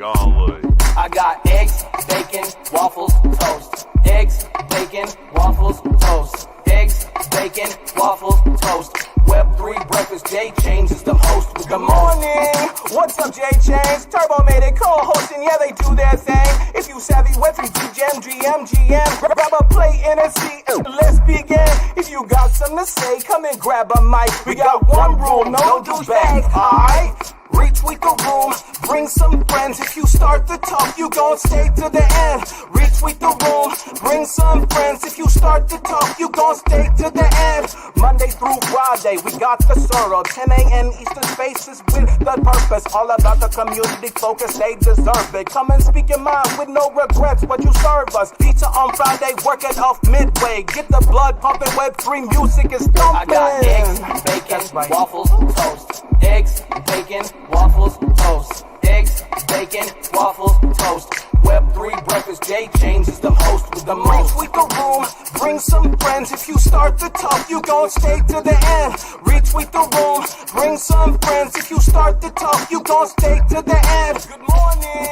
Golly. I got eggs, bacon, waffles, toast. Eggs, bacon, waffles, toast. Eggs, bacon, waffles, toast. Web3 Breakfast, Jay Chains is the host. Good morning. What's up, Jay Chains? Turbo made it co-hosting, yeah, they do their thing. If you savvy, Web3 GM, grab a plate and a seat. Let's begin. If you got something to say, come and grab a mic. We got one rule, no douchebags, alright? Retweet the room, bring some friends. If you start the talk, you gon' stay to the end. Retweet the room, bring some friends. If you start the talk, you gon' stay to the end. Monday through Friday, we got the Sorrow. 10 a.m. Eastern Spaces with the purpose. All about the community focus, they deserve it. Come and speak your mind with no regrets. What you serve us. Pizza on Friday, working off midway. Get the blood pumping, Web3 music is thumping. I got eggs, bacon, waffles, toast. Eggs, bacon, waffles, toast. Eggs, bacon, waffles, toast. Web3 Breakfast, Jay Chains is the host with the most. Retweet the room, bring some friends. If you start the talk, you gon' stay to the end. Retweet the room, bring some friends. If you start the talk, you gon' stay to the end. Good morning.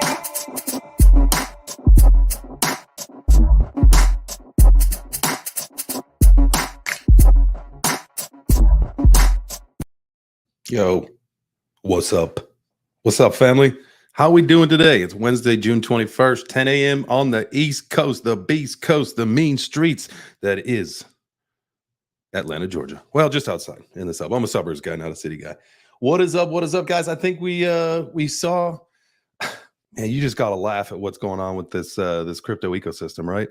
Yo, what's up? What's up, family? How we doing today? It's Wednesday, June 21st, 10 a.m. on the East Coast, the Beast Coast, the mean streets that is Atlanta, Georgia. Well, just outside in the suburb. I'm a suburbs guy, not a city guy. What is up? What is up, guys? I think we saw, man, you just gotta laugh at what's going on with this this crypto ecosystem, right?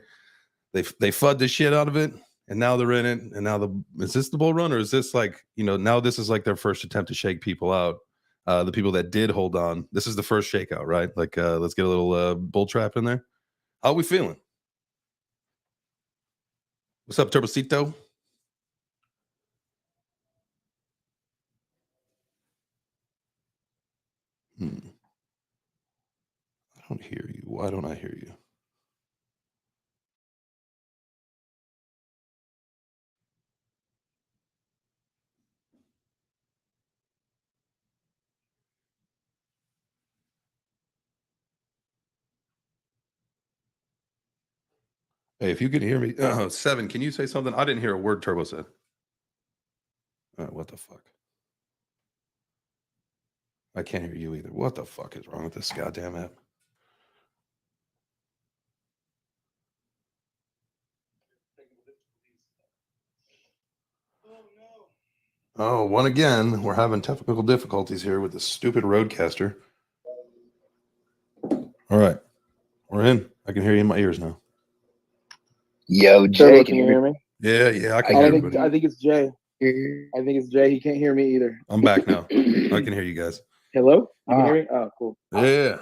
They FUD the shit out of it. And now they're in it. And now is this the bull run, or is this like, now this is like their first attempt to shake people out? The people that did hold on, this is the first shakeout, right? Like, let's get a little bull trap in there. How are we feeling? What's up, Turbocito? I don't hear you. Why don't I hear you? Hey, if you can hear me, Seven, can you say something? I didn't hear a word Turbo said. What the fuck? I can't hear you either. What the fuck is wrong with this goddamn app? Oh, one again. We're having technical difficulties here with the stupid Roadcaster. All right. We're in. I can hear you in my ears now. Yo, Jay, can you hear me? Yeah, I can hear everybody. I think it's Jay. I think it's Jay. He can't hear me either. I'm back now. I can hear you guys. Hello? You can hear me? Oh, cool. Yeah.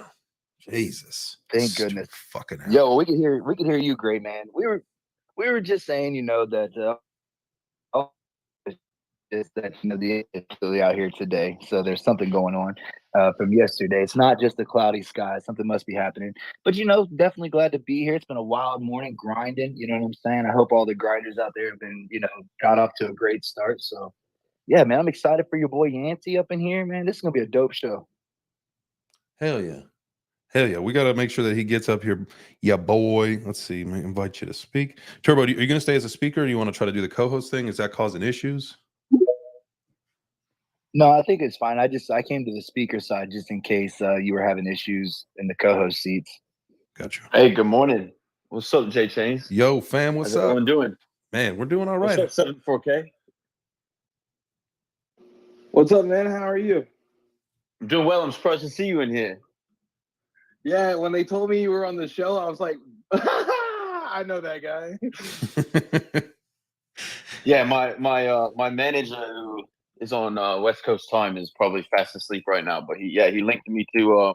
Jesus. Thank goodness. Fucking hell. Yo, we can hear you great, man. We were just saying, that is that the is out here today. So there's something going on from yesterday. It's not just a cloudy sky. Something must be happening. But definitely glad to be here. It's been a wild morning grinding. You know what I'm saying? I hope all the grinders out there have been, got off to a great start. So yeah, man, I'm excited for your boy Yancey up in here, man. This is gonna be a dope show. Hell yeah. Hell yeah. We got to make sure that he gets up here. Yeah, boy. Let's see. I invite you to speak. Turbo, are you going to stay as a speaker, or do you want to try to do the co-host thing? Is that causing issues? No, I think it's fine. I came to the speaker side just in case you were having issues in the co-host seats. Gotcha. Hey, good morning. What's up, Jay Chains? Yo, fam, what's How's up? everyone doing? Man, we're doing all right. What's up, 74K? What's up, man? How are you? I'm doing well. I'm surprised to see you in here. Yeah, when they told me you were on the show, I was like, I know that guy. Yeah, my manager who is on West Coast time is probably fast asleep right now. But he linked me to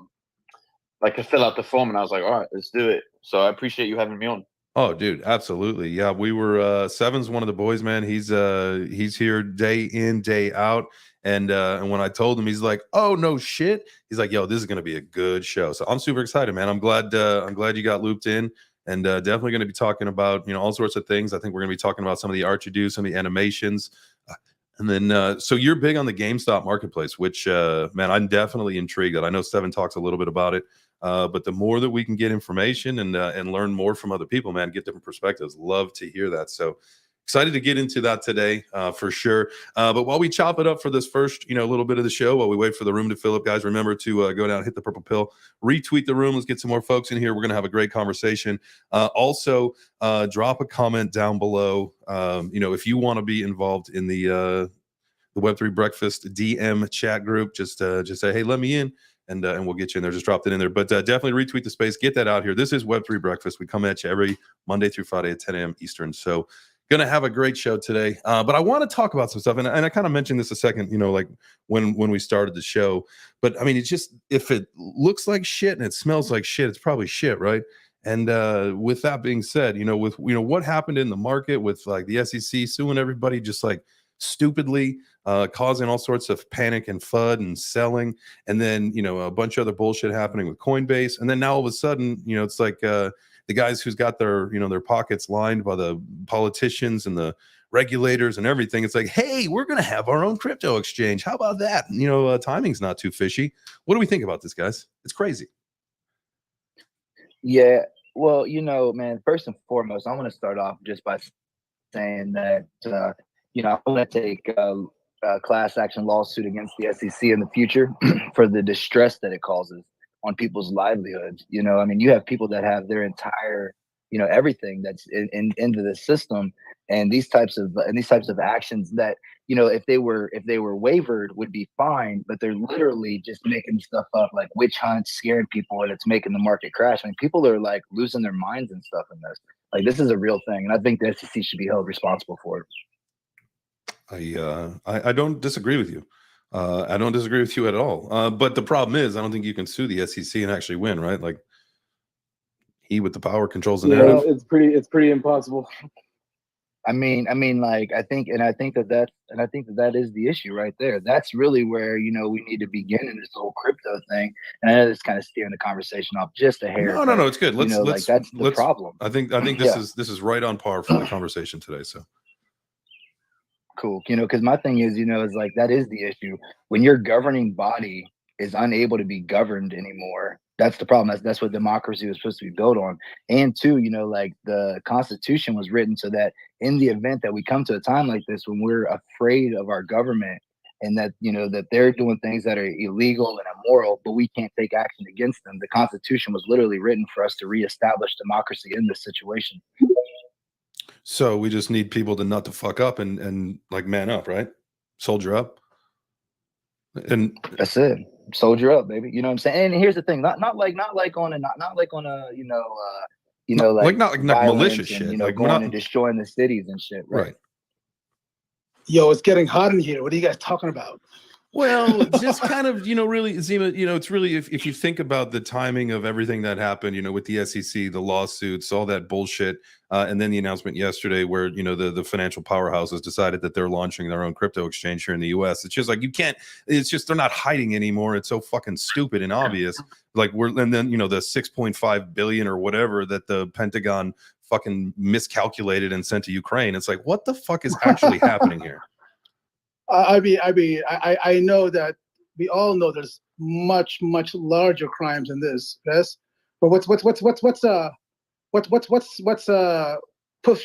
to fill out the form, and I was like, all right, let's do it. So I appreciate you having me on. Oh, dude, absolutely. Yeah, we were Seven's one of the boys, man. He's here day in, day out. And when I told him, he's like, "Oh no shit." He's like, "Yo, this is gonna be a good show." So I'm super excited, man. I'm glad you got looped in, and definitely gonna be talking about all sorts of things. I think we're gonna be talking about some of the art you do, some of the animations. And then, so you're big on the GameStop marketplace, which, man, I'm definitely intrigued. I know Seven talks a little bit about it, but the more that we can get information and learn more from other people, man, get different perspectives. Love to hear that. So excited to get into that today, for sure. But while we chop it up for this first, little bit of the show, while we wait for the room to fill up, guys, remember to go down, hit the purple pill, retweet the room. Let's get some more folks in here. We're going to have a great conversation. Also, drop a comment down below. If you want to be involved in the Web3 Breakfast DM chat group, just say, hey, let me in, and we'll get you in there. Just dropped it in there. But definitely retweet the space. Get that out here. This is Web3 Breakfast. We come at you every Monday through Friday at 10 a.m. Eastern. So going to have a great show today. But I want to talk about some stuff. And I kind of mentioned this a second, like when we started the show. But I mean, it's just, if it looks like shit and it smells like shit, it's probably shit, right? And with that being said, with what happened in the market with like the SEC suing everybody just like stupidly, causing all sorts of panic and FUD and selling, and then a bunch of other bullshit happening with Coinbase, and then now all of a sudden it's like the guys who's got their their pockets lined by the politicians and the regulators and everything. It's like, hey, we're gonna have our own crypto exchange. How about that? Timing's not too fishy. What do we think about this, guys? It's crazy. Yeah, well, man, first and foremost, I want to start off just by saying that, I want to take a class action lawsuit against the SEC in the future for the distress that it causes on people's livelihoods. You have people that have their entire, everything that's into the system, and these types of actions that, if they were wavered would be fine, but they're literally just making stuff up like witch hunts, scaring people, and it's making the market crash. I mean, people are like losing their minds and stuff in this. Like, this is a real thing, and I think the SEC should be held responsible for it. I don't disagree with you. I don't disagree with you at all. But the problem is, I don't think you can sue the SEC and actually win, right? Like, he with the power controls the narrative. It's pretty impossible. I think that is the issue right there. That's really where we need to begin in this whole crypto thing. And I know it's kind of steering the conversation off just a hair. No, it's good. Let's that's the problem. I think this is right on par for the conversation today. So cool. Because my thing is, is like, that is the issue. When your governing body is unable to be governed anymore, that's the problem. That's what democracy was supposed to be built on. And two, like, the Constitution was written so that in the event that we come to a time like this, when we're afraid of our government and that, that they're doing things that are illegal and immoral, but we can't take action against them, the Constitution was literally written for us to reestablish democracy in this situation. So we just need people to nut the fuck up and like man up, right? Soldier up. And that's it. Soldier up, baby. You know what I'm saying? And here's the thing: not like on a like malicious shit. And, like going and destroying the cities and shit. Right. Yo, it's getting hot in here. What are you guys talking about? Well, just kind of, really, Zima, it's really, if you think about the timing of everything that happened, with the SEC, the lawsuits, all that bullshit, and then the announcement yesterday where, the financial powerhouses decided that they're launching their own crypto exchange here in the US. It's just like, they're not hiding anymore. It's so fucking stupid and obvious. Like and then, the 6.5 billion or whatever that the Pentagon fucking miscalculated and sent to Ukraine. It's like, what the fuck is actually happening here? I know that we all know there's much larger crimes than this. Yes, but what's pushing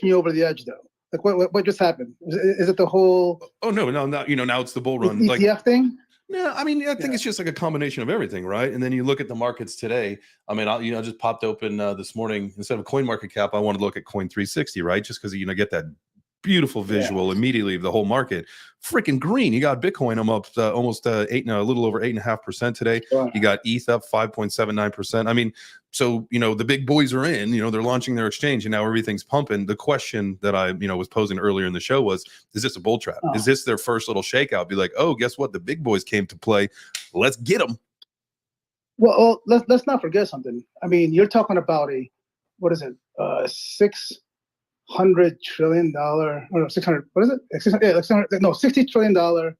you over the edge though? Like what just happened? Is it the whole? Oh no, now it's the bull run ETF thing. Yeah, I mean, I think it's just like a combination of everything, right? And then you look at the markets today. I mean, I just popped open this morning, instead of CoinMarketCap, I wanted to look at Coin360, right? Just because get that beautiful visual immediately of the whole market. Freaking green. You got Bitcoin almost almost a little over 8.5% today. You got ETH up 5.79%. I mean, so the big boys are in. They're launching their exchange, and now everything's pumping. The question that I was posing earlier in the show was, is this a bull trap? Is this their first little shakeout? Be like, oh, guess what? The big boys came to play. Let's get them. Well, let's not forget something. I mean, you're talking about $600 trillion, or no, 600, what is it? 60 $trillion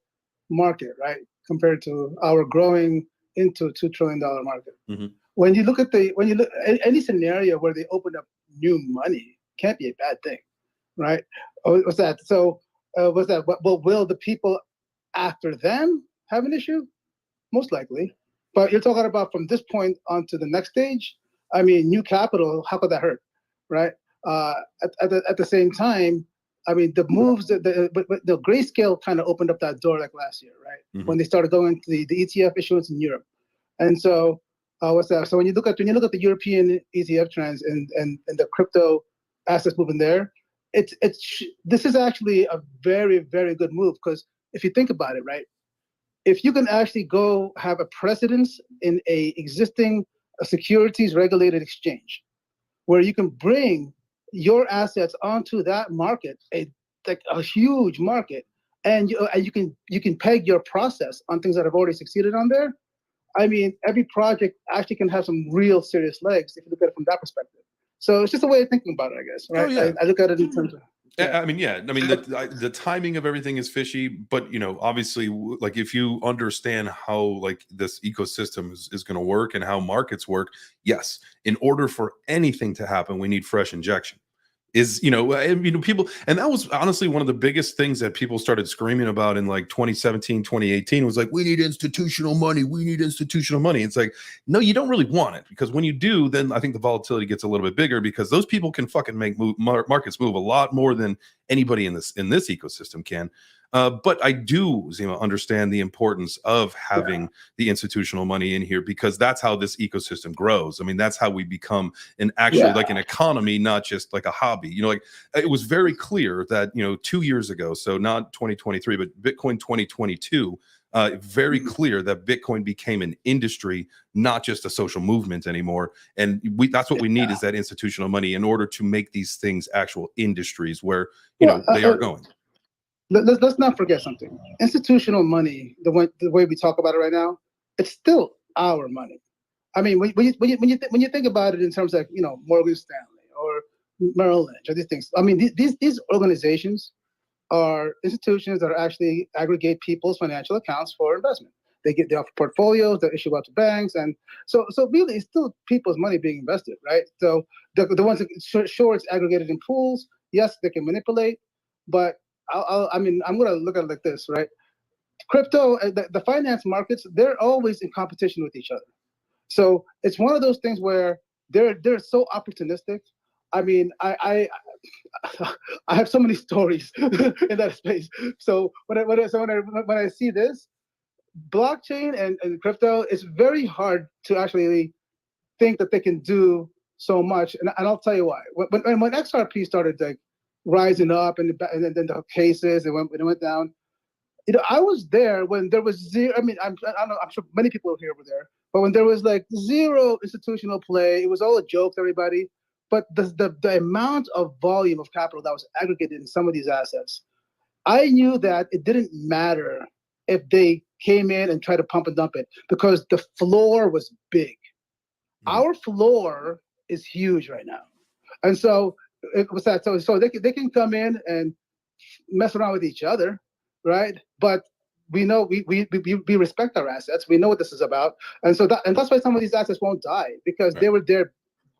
market, right? Compared to our growing into $2 trillion market. Mm-hmm. When you look at any scenario where they open up new money, can't be a bad thing, right? What's that? So was that? But will the people after them have an issue? Most likely. But you're talking about from this point on to the next stage. I mean, new capital. How could that hurt, right? At the same time, I mean, the moves that but the grayscale kind of opened up that door like last year, right? Mhm. When they started going to the ETF issuance in Europe, and so what's that? So when you look at the European ETF trends and the crypto assets moving there, this is actually a very, very good move, because if you think about it, right, if you can actually go have a precedence in a existing securities regulated exchange, where you can bring your assets onto that market, like a huge market, and you can peg your process on things that have already succeeded on there. I mean, every project actually can have some real serious legs if you look at it from that perspective. So it's just a way of thinking about it, I guess, right? Oh, yeah. I look at it in terms of. I mean, the timing of everything is fishy, but obviously, like if you understand how like this ecosystem is going to work and how markets work, yes, in order for anything to happen, we need fresh injection. People, and that was honestly one of the biggest things that people started screaming about in like 2017, 2018 was like, we need institutional money. It's like, no, you don't really want it, because when you do, then I think the volatility gets a little bit bigger, because those people can fucking make markets move a lot more than anybody in this ecosystem can. But I do, understand the importance of having the institutional money in here, because that's how this ecosystem grows. I mean, that's how we become like an economy, not just like a hobby. Like it was very clear that 2 years ago, so not 2023, but Bitcoin 2022. Very clear that Bitcoin became an industry, not just a social movement anymore. And that's what we need, is that institutional money in order to make these things actual industries where they are going. Let's not forget something. Institutional money, the way we talk about it right now, it's still our money. I mean, when you think about it in terms of Morgan Stanley or Merrill Lynch or these things, I mean, these organizations are institutions that actually aggregate people's financial accounts for investment. They offer portfolios that issue out to banks, and so really it's still people's money being invested, right? So the ones that sure it's aggregated in pools, yes, they can manipulate, but I'm going to look at it like this, right? Crypto, the finance markets, they're always in competition with each other. So it's one of those things where they're so opportunistic. I mean, I have so many stories in that space. So when I see this blockchain and crypto, it's very hard to actually think that they can do so much. And I'll tell you why. When XRP started like rising up and then the cases and when it went down, I was there when there was zero. I mean, I don't know. I'm sure many people here were there, but when there was like zero institutional play, it was all a joke to everybody. But the amount of volume of capital that was aggregated in some of these assets, I knew that it didn't matter if they came in and tried to pump and dump it, because the floor was big. Our floor is huge right now, and so it was that. So they can come in and mess around with each other, right? But we know we respect our assets. We know what this is about, and that's why some of these assets won't die, because they were there.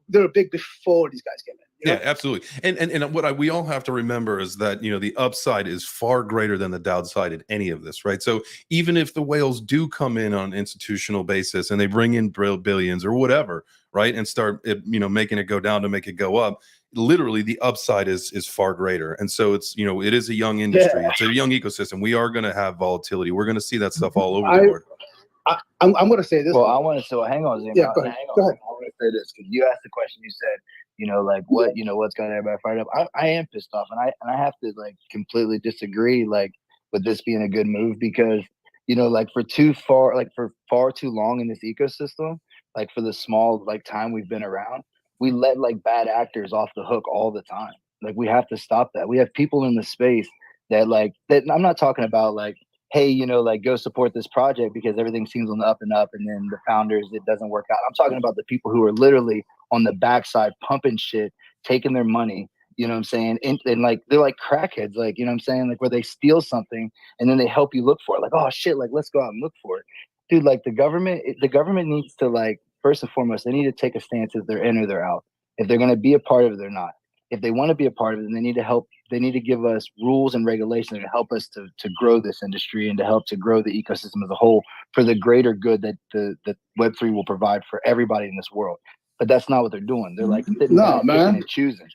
They were big before these guys came in. Yeah, absolutely. And what we all have to remember is that the upside is far greater than the downside in any of this, right? So even if the whales do come in on an institutional basis and they bring in billions or whatever, right, and start making it go down to make it go up, literally the upside is far greater. And so it's it is a young industry, it's a young ecosystem. We are going to have volatility. We're going to see that stuff all over the board. I'm going to say this. Well, I want to. So hang on, Zim. Yeah, go ahead. I want to say this, because you asked the question. You said, like what, what's got everybody fired up. I am pissed off, and I have to like completely disagree, like with this being a good move, because like for far too long in this ecosystem, like for the small like time we've been around, we let like bad actors off the hook all the time. Like we have to stop that. We have people in the space that I'm not talking about like, hey, like go support this project because everything seems on the up and up, and then the founders, it doesn't work out. I'm talking about the people who are literally on the backside pumping shit, taking their money, you know what I'm saying? And like, they're like crackheads, like, you know what I'm saying? Like where they steal something and then they help you look for it. Like, oh shit, like let's go out and look for it. Dude, like the government needs to, like, first and foremost, they need to take a stance if they're in or they're out. If they're going to be a part of it or not. If they want to be a part of it, then they need to help They need to give us rules and regulations to help us to grow this industry and to help to grow the ecosystem as a whole for the greater good that the Web3 will provide for everybody in this world. But that's not what they're doing. They're like sitting back, picking and choosing.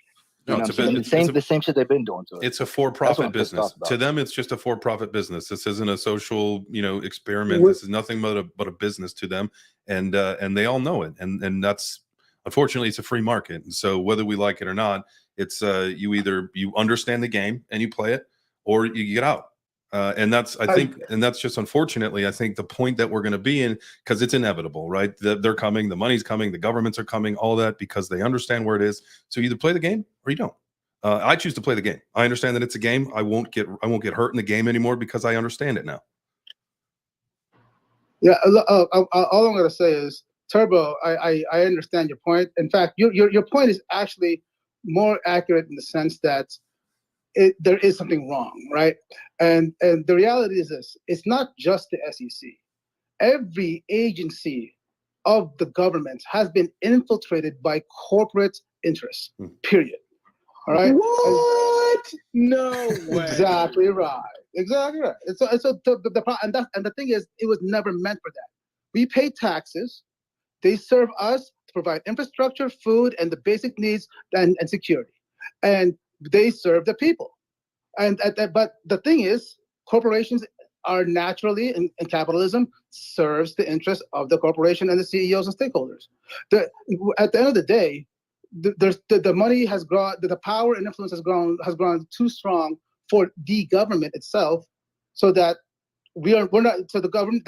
No, You know what I'm saying? The same shit they've been doing to us. It's a That's what for-profit I'm pissed business. off about. To them, it's just a for-profit business. This isn't a social, experiment. This is nothing but a business to them, and they all know it. And that's, unfortunately, it's a free market. And so whether we like it or not, it's you understand the game and you play it, or you get out. And that's just unfortunately, I think the point that we're going to be in, because it's inevitable, right? They're coming, the money's coming, the governments are coming, all that, because they understand where it is. So you either play the game or you don't. I choose to play the game. I understand that it's a game. I won't get hurt in the game anymore because I understand it now. Yeah, all I'm going to say is, Turbo, I understand your point. In fact, your point is actually more accurate in the sense that there is something wrong, right? And the reality is this: it's not just the SEC. Every agency of the government has been infiltrated by corporate interests. Period. All right. What? No way. Exactly right. Exactly right. And so the thing is, it was never meant for that. We pay taxes. They serve us to provide infrastructure, food, and the basic needs and security. And they serve the people. But the thing is, corporations are naturally, in capitalism, serves the interests of the corporation and the CEOs and stakeholders. At the end of the day, the money has grown, the power and influence has grown too strong for the government itself, so that we're not. So the government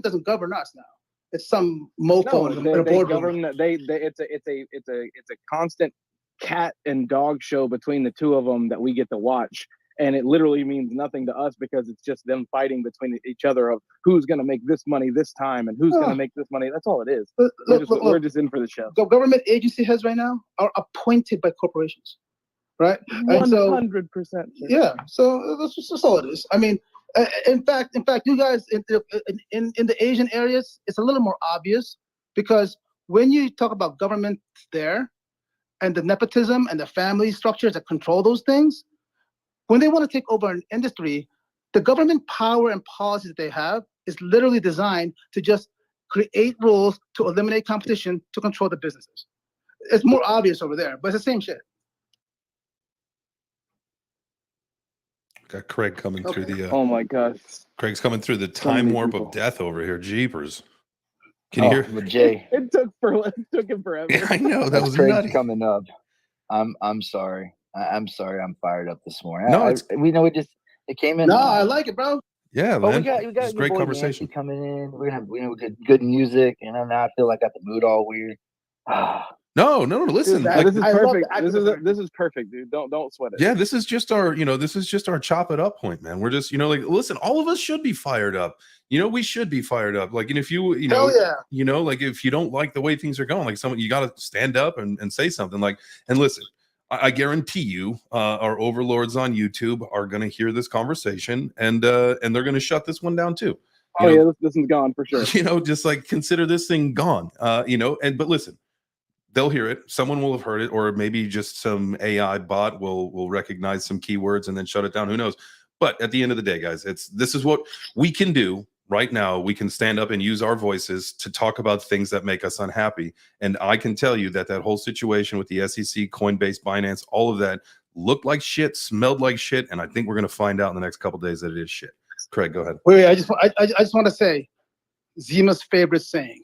doesn't govern us now. It's some mofo in a boardroom. It's a constant cat and dog show between the two of them that we get to watch. And it literally means nothing to us because it's just them fighting between each other of who's going to make this money this time and who's going to make this money. That's all it is. We're just in for the show. Government agency heads right now are appointed by corporations, right? 100%. Yeah, so that's all it is. I mean, in fact, you guys in the Asian areas, it's a little more obvious, because when you talk about government there and the nepotism and the family structures that control those things, when they want to take over an industry, the government power and policies that they have is literally designed to just create rules to eliminate competition to control the businesses. It's more obvious over there, but it's the same shit. Got Craig coming through the. Oh my gosh. Craig's coming through the time warp of death over here. Jeepers. Can you hear? With Jay. It took him forever. Yeah, I know, that was Craig's nutty. coming up. I'm sorry. I'm sorry. I'm fired up this morning. No, it came in. No, I like it, bro. Yeah, But man. we got It's a great boy conversation. Nancy coming in. We're gonna have good music, and now I feel like I got the mood all weird. No. Listen, Dude, like, This is I love perfect. the This is perfect, dude. Don't sweat it. yeah, this is just our chop it up point, man. We're just, listen, all of us should be fired up. We should be fired up. Like, and if you like, if you don't like the way things are going, like, you got to stand up and say something. Like, and listen, I guarantee you, our overlords on YouTube are going to hear this conversation, and they're going to shut this one down too. Yeah, this is gone for sure. Just like, consider this thing gone. But listen, they'll hear it. Someone will have heard it, or maybe just some AI bot will recognize some keywords and then shut it down. Who knows? But at the end of the day, guys, this is what we can do right now. We can stand up and use our voices to talk about things that make us unhappy. And I can tell you that whole situation with the SEC, Coinbase, Binance, all of that looked like shit, smelled like shit, and I think we're going to find out in the next couple of days that it is shit. Craig, go ahead. Wait, I just want to say Zima's favorite saying: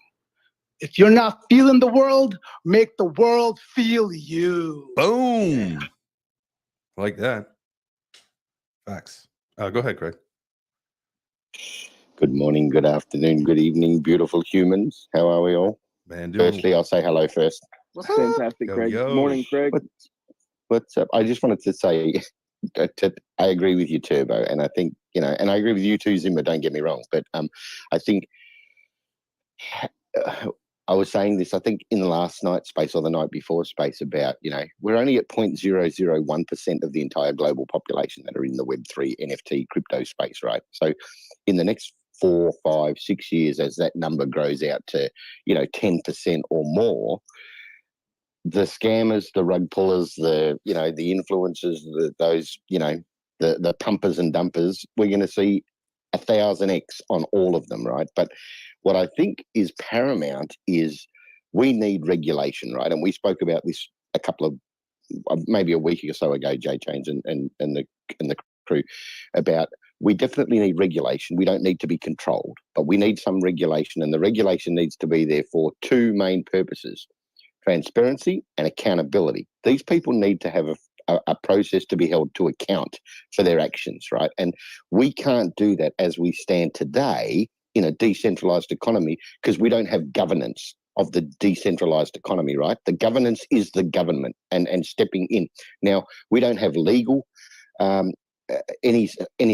if you're not feeling the world, make the world feel you. Boom. Like that. Facts. Go ahead, Craig. Good morning, good afternoon, good evening, beautiful humans. How are we all? Man, Firstly, I'll say hello first. Fantastic, Craig. Morning, Craig. What's up? I just wanted to say I agree with you, Turbo, and I think, and I agree with you too, Zima, don't get me wrong, but I think I was saying this, I think, in the last night's space or the night before space about, we're only at 0.001% of the entire global population that are in the Web3 NFT crypto space, right? So in the next 4, 5, 6 years, as that number grows out to, 10% or more, the scammers, the rug pullers, the influencers, the pumpers and dumpers, we're going to see 1,000x on all of them, right? But what I think is paramount is we need regulation, right? And we spoke about this a couple of maybe a week or so ago, Jay Chains and the crew, about we definitely need regulation. We don't need to be controlled, but we need some regulation, and the regulation needs to be there for two main purposes: transparency and accountability. These people need to have a process to be held to account for their actions, right? And we can't do that as we stand today in a decentralized economy because we don't have governance of the decentralized economy, right? The governance is the government and stepping in. Now, we don't have legal any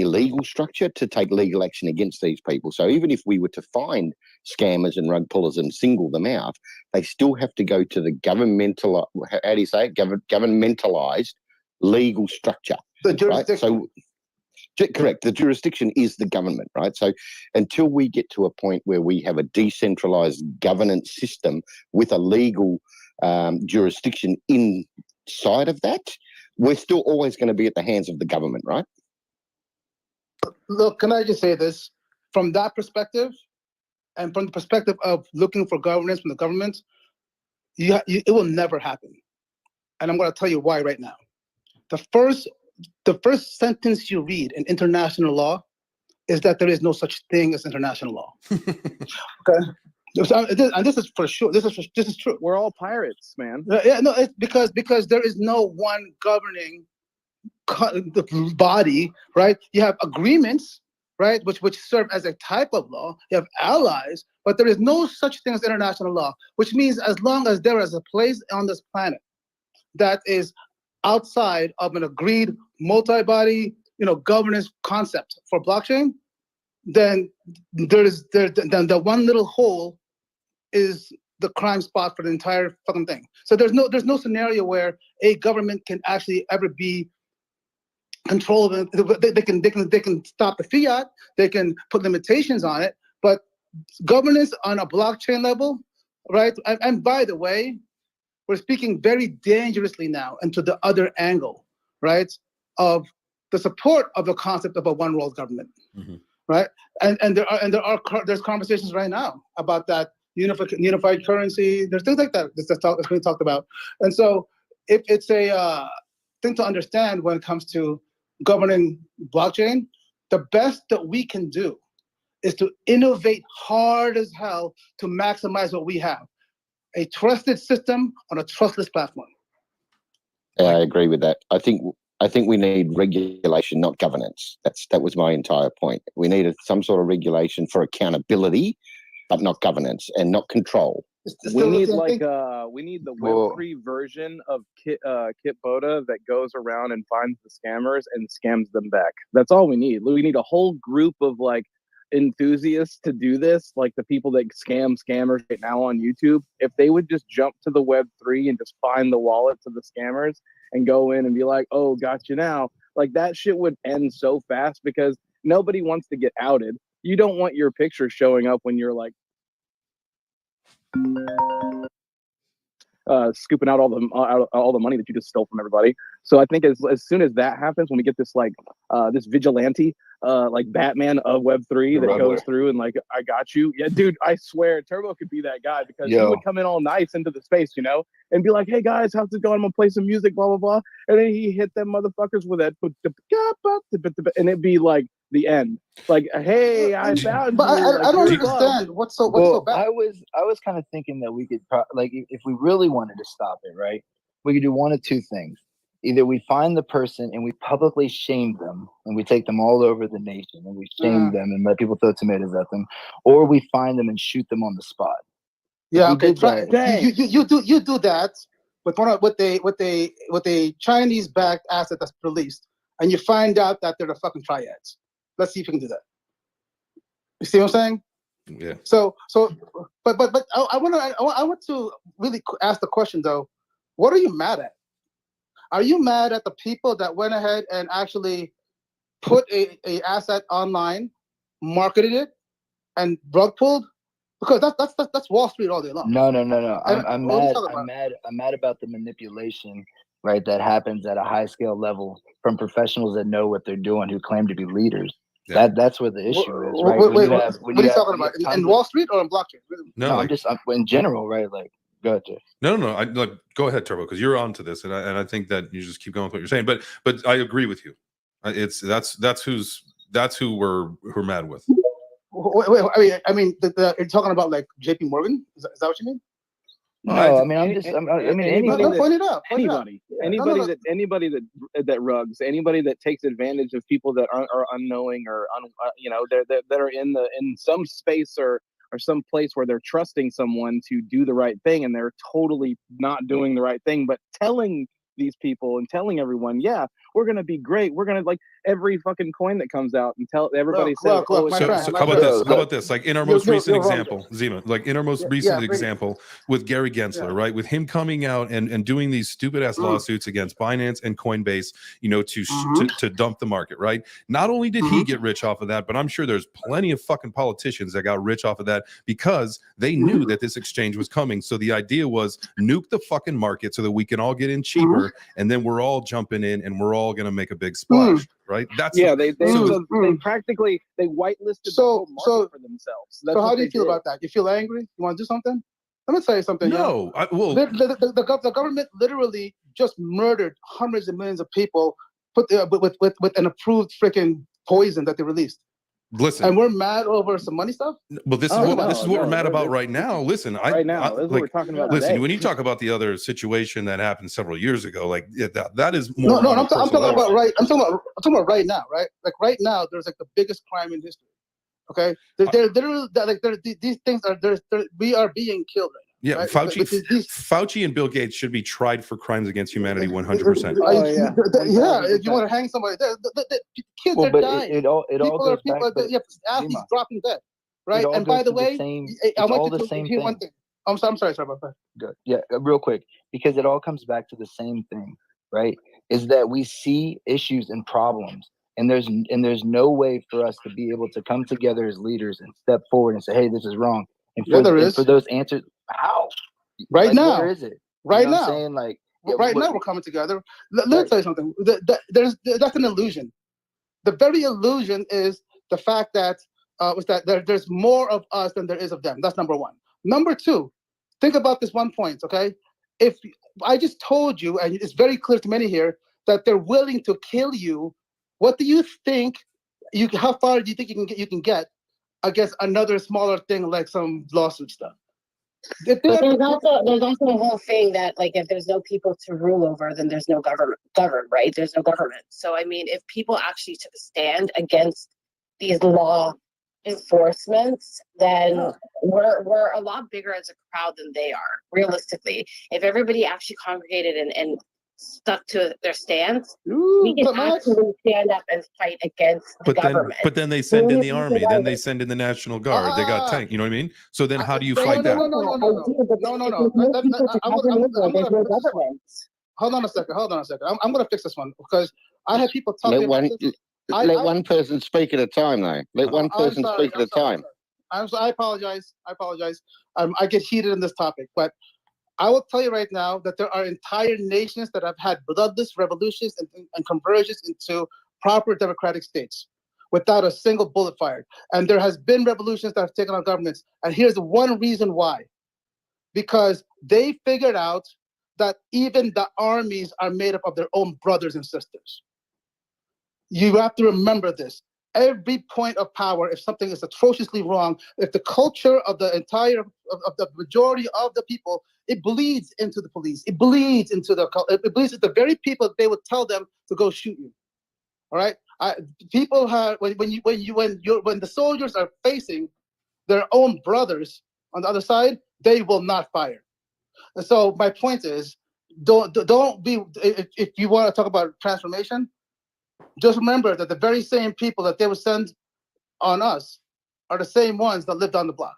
legal structure to take legal action against these people. So even if we were to find scammers and rug pullers and single them out, they still have to go to the governmentalized legal structure. The jurisdiction. Right? So correct. The jurisdiction is the government, right? So until we get to a point where we have a decentralized governance system with a legal jurisdiction inside of that, we're still always going to be at the hands of the government, right? Look, can I just say this? From that perspective, and from the perspective of looking for governance from the government, it will never happen. And I'm going to tell you why right now. The first sentence you read in international law is that there is no such thing as international law. Okay? And this is for sure. This is true. We're all pirates, man. Yeah, no, it's because there is no one governing the body, right? You have agreements, right, which serve as a type of law. You have allies, but there is no such thing as international law, which means as long as there is a place on this planet that is outside of an agreed multi-body, governance concept for blockchain, then the one little hole is the crime spot for the entire fucking thing. So there's no scenario where a government can actually ever be controlled. They can stop the fiat. They can put limitations on it. But governance on a blockchain level, right? And by the way, we're speaking very dangerously now into the other angle, right? Of the support of the concept of a one world government, right? And there's conversations right now about that unified currency. There's things like that that's being talked about. And so if it's a thing to understand when it comes to governing blockchain, the best that we can do is to innovate hard as hell to maximize what we have. A trusted system on a trustless platform. I agree with that. I think we need regulation, not governance. That was my entire point. We needed some sort of regulation for accountability, but not governance and not control. We need the Web3 version of Kit Boda that goes around and finds the scammers and scams them back. That's all we need. We need a whole group of enthusiasts to do this, like the people that scam scammers right now on YouTube. If they would just jump to the Web3 and just find the wallets of the scammers and go in and be like, oh, got you now, that shit would end so fast because nobody wants to get outed. You don't want your picture showing up when you're scooping out all the money that you just stole from everybody. So I think as soon as that happens, when we get this this vigilante Batman of Web3 that goes through and I got you, yeah, dude, I swear Turbo could be that guy because he would come in all nice into the space, and be like, hey guys, how's it going? I'm gonna play some music, blah blah blah, and then he hit them motherfuckers with that, and it'd be the end. Hey, I found you. But I don't understand what's so bad. I was kind of thinking that we could if we really wanted to stop it, right? We could do one of two things. Either we find the person and we publicly shame them and we take them all over the nation and we shame them and let people throw tomatoes at them, or we find them and shoot them on the spot. Yeah, okay. You do that with a Chinese backed asset that's released, and you find out that they're the fucking triads. Let's see if we can do that. You see what I'm saying? Yeah. So, but I want to really ask the question though. What are you mad at? Are you mad at the people that went ahead and actually put a asset online, marketed it, and rug pulled? Because that's Wall Street all day long. No. I'm what are you mad. talking I'm about? mad. I'm mad about the manipulation, right? That happens at a high scale level from professionals that know what they're doing, who claim to be leaders. Yeah. That's where the issue is, right? Wait, When what are you talking about? In Wall Street or in blockchain? No, No, like, I'm in general, right? Like, go ahead, Jeff. no. I like go ahead, Turbo, because you're onto this, and I think that you just keep going with what you're saying. But I agree with you. That's who we're mad with. Wait, I mean, you're talking about like J.P. Morgan? Is that what you mean? No, I mean, I'm just. I mean, Anybody No, that- point it out. Anybody that rugs, anybody that takes advantage of people that are unknowing or that are in some space or some place where they're trusting someone to do the right thing and they're totally not doing the right thing, but telling these people and telling everyone, yeah, we're gonna be great. We're gonna like every fucking coin that comes out and tell everybody says, look, my So, friend, so my how about friend. this? How about this? Like in our most You're recent wrong, example, Zima, like in our most Yeah, recent bring it. example with Gary Gensler, Yeah. right? With him coming out and doing these stupid ass lawsuits against Binance and Coinbase, to dump the market, right? Not only did he get rich off of that, but I'm sure there's plenty of fucking politicians that got rich off of that because they knew that this exchange was coming. So the idea was nuke the fucking market so that we can all get in cheaper, and then we're all jumping in and we're all gonna make a big splash, right? That's they practically whitelisted the whole market for themselves. That's So how what do you they feel did. about that? You feel angry? You want to do something? Let me tell you something. no. The government literally just murdered hundreds of millions of people with an approved freaking poison that they released. Listen, And we're mad over some money stuff. but this is what we're mad about right now. Listen, This is what we're talking about listen, today. when you talk about the other situation that happened several years ago, like that is more. No, I'm talking about right. I'm talking about right now, right? Like right now, there's like the biggest crime in history. Okay, they're literally like these things are we are being killed right now. Yeah, right? Fauci and Bill Gates should be tried for crimes against humanity 100%. If you want to hang somebody, the kids are dying. It all People goes are back. people. Athletes dropping dead, right? all And by goes the to the way, same- I it's want all you the to same hear one thing. thing. I'm sorry about that. Good. Yeah, real quick, because it all comes back to the same thing, right? Is that we see issues and problems, and there's no way for us to be able to come together as leaders and step forward and say, hey, this is wrong. And for those answers, how? Right now, where is it? Right You know now, what I'm saying? Like, now we're coming together. Let me tell you something. That's an illusion. The very illusion is the fact that there's more of us than there is of them. That's number one. Number two, think about this one point, okay? If I just told you, and it's very clear to many here, that they're willing to kill you, what do you think? How far do you think you can get against another smaller thing like some lawsuit stuff? But there's also a whole thing that like if there's no people to rule over, then there's no govern, right? There's no government. So I mean, if people actually took a stand against these law enforcements, then we're a lot bigger as a crowd than they are. Realistically, if everybody actually congregated and stuck to their stance, we can actually stand up and fight against the government. But then they send in the army, then they send in the National Guard. They got tank. You know what I mean? So then how do you fight that? No. Hold on a second. I'm going to fix this one because I had people talking. Let one person speak at a time, though. Let one person speak at a time. I apologize. I get heated in this topic, but I will tell you right now that there are entire nations that have had bloodless revolutions and conversions into proper democratic states without a single bullet fired. And there has been revolutions that have taken on governments. And here's one reason why. Because they figured out that even the armies are made up of their own brothers and sisters. You have to remember this. Every point of power, if something is atrociously wrong, if the culture of the entire, of the majority of the people, it bleeds into the police. It bleeds into the very people that they would tell them to go shoot you. All right. People have when the soldiers are facing their own brothers on the other side, they will not fire. And so my point is, don't be. If you want to talk about transformation, just remember that the very same people that they would send on us are the same ones that lived on the block.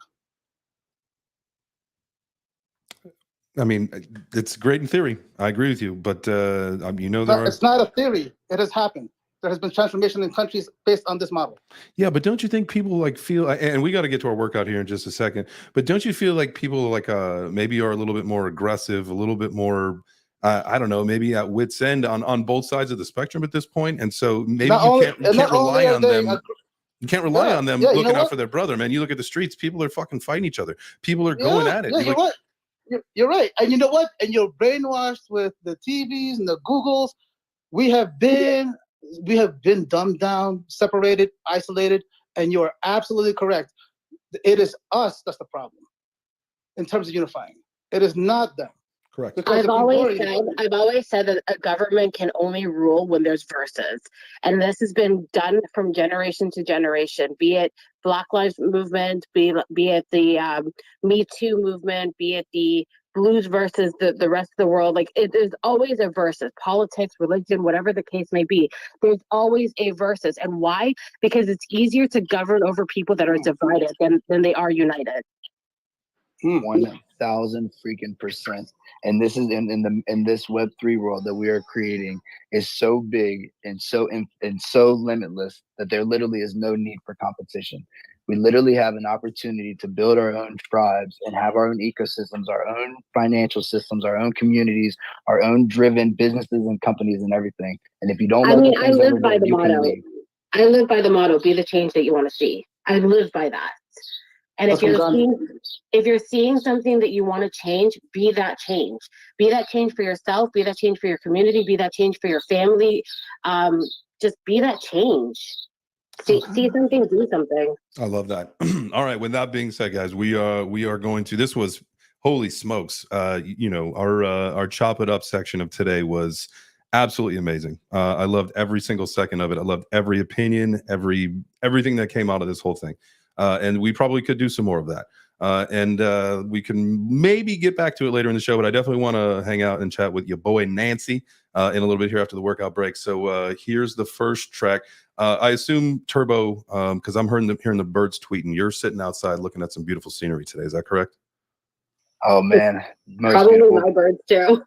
I mean, it's great in theory. I agree with you, but it's not a theory. It has happened. there has been transformation in countries based on this model. Yeah, but don't you think people like feel, and we got to get to our workout here in just a second, but don't you feel like people like maybe are a little bit more aggressive, a little bit more, I don't know, maybe at wit's end on both sides of the spectrum at this point, and so maybe you can't rely on them. You can't rely on them looking out for their brother, man. You look at the streets, people are fucking fighting each other. People are going at it. You're right. And you know what? And you're brainwashed with the TVs and the Googles. We have been dumbed down, separated, isolated, and you're absolutely correct. It is us that's the problem in terms of unifying. It is not them. Correct. I've always said that a government can only rule when there's versus, and this has been done from generation to generation. Be it Black Lives Movement, be it the Me Too movement, be it the Blues versus the rest of the world. Like there's always a versus. Politics, religion, whatever the case may be, there's always a versus. And why? Because it's easier to govern over people that are divided than they are united. 1,000 freaking %. And this is in this Web3 world that we are creating is so big and so limitless that there literally is no need for competition. We literally have an opportunity to build our own tribes and have our own ecosystems, our own financial systems, our own communities, our own driven businesses and companies and everything. And if you don't, I live by the motto. I live by the motto: be the change that you want to see. I live by that. And if you're seeing something that you want to change, be that change. Be that change for yourself. Be that change for your community. Be that change for your family. Just be that change. See something, do something. I love that. All right. With that being said, guys, we are going to. This was holy smokes. Our chop it up section of today was absolutely amazing. I loved every single second of it. I loved every opinion, everything that came out of this whole thing. And we probably could do some more of that. And we can maybe get back to it later in the show, but I definitely want to hang out and chat with your boy Nancy in a little bit here after the workout break. So here's the first track. I assume Turbo, because I'm hearing the birds tweeting. You're sitting outside looking at some beautiful scenery today. Is that correct? Oh man, probably beautiful. My birds too.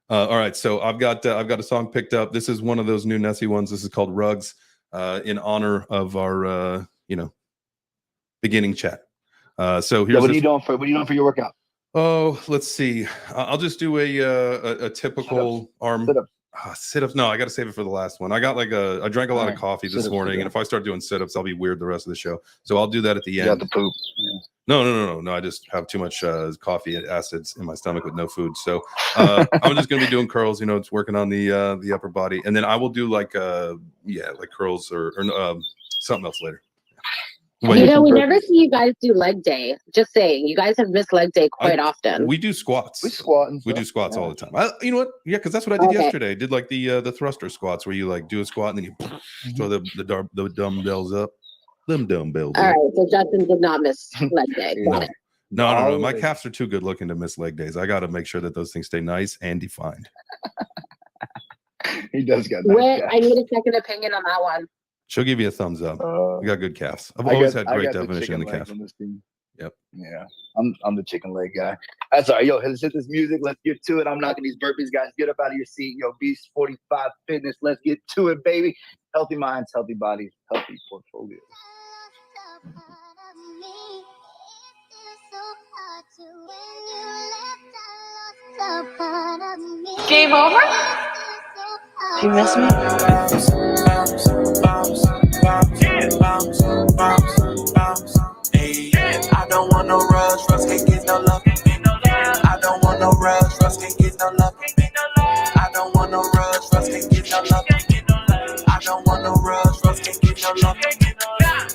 All right, so I've got a song picked up. This is one of those new Nessie ones. This is called Rugs. In honor of our beginning chat. So here's what are you doing for your workout? Oh, let's see. I'll just do a typical arm sit-ups. No, I got to save it for the last one. I drank a lot of coffee this morning, and if I start doing sit-ups, I'll be weird the rest of the show. So I'll do that at the end. You got the poop. Yeah. No. I just have too much coffee acids in my stomach with no food. So I'm just gonna be doing curls. It's working on the upper body, and then I will do like curls or something else later. We never see you guys do leg day. Just saying, you guys have missed leg day quite often. We do squats. We squat. We do squats all the time. You know what? Yeah, because that's what I did yesterday. I did like the thruster squats where you like do a squat and then you throw the dumbbells up. Them dumbbells. All right, so Justin did not miss leg day. No. My calves are too good looking to miss leg days. I got to make sure that those things stay nice and defined. He does got that. I need a second opinion on that one. She'll give you a thumbs up. You got good calves. I've always had great definition in the calf. Yep. Yeah. I'm the chicken leg guy. That's all right. Yo, let's hit this music. Let's get to it. I'm knocking these burpees, guys. Get up out of your seat. Yo, Beast 45 Fitness. Let's get to it, baby. Healthy minds, healthy bodies, healthy portfolios. Game over? You miss me? I don't want no rush, can't get no love. I don't want no rush, can't get no love. I don't want no rush, can't get no love. I don't want no rush, can't get no love.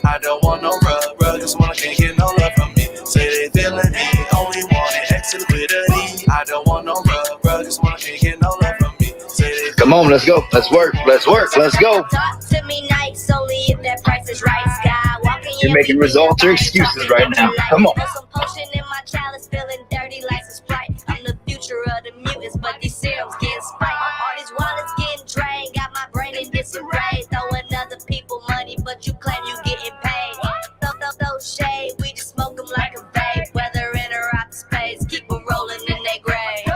I don't want no rush, just wanna can't get no love from me. Say they feeling me, only want it, exit liquidity. I don't want no rush, just wanna can't get no love from me. Come on, let's go. Let's work. Let's go. Talk to me nice, only if that price is right. You're making results or excuses right now. Come on. Some potion in my chalice, feeling dirty like a Sprite. I'm the future of the mutants, but these serums getting spiked. All these wallets getting drained, got my brain in disarray. Throwing other people money, but you claim you getting paid. Throw shade, we just smoke them like a vape. Whether in or out the space, keep them rolling in their grave.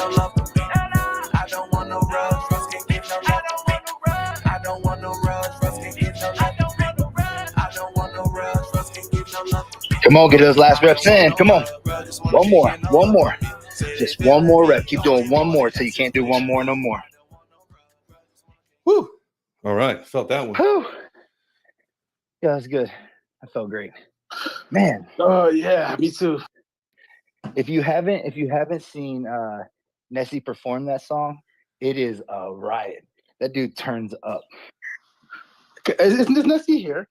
no love from me. I don't want no rush, Russ can't get no love from me. I don't want no rush, Russ can't get no love from me. I don't want no rush, Russ can't get no love from me. Come on, get those last reps in. Come on. One more. Just one more rep. Keep doing one more till you can't do one more no more. Woo. All right. Felt that one. Whew. Yeah, that's good. That felt great. Man. Oh yeah, me too. If you haven't seen Nessie perform that song, it is a riot. That dude turns up. Is Nessie here?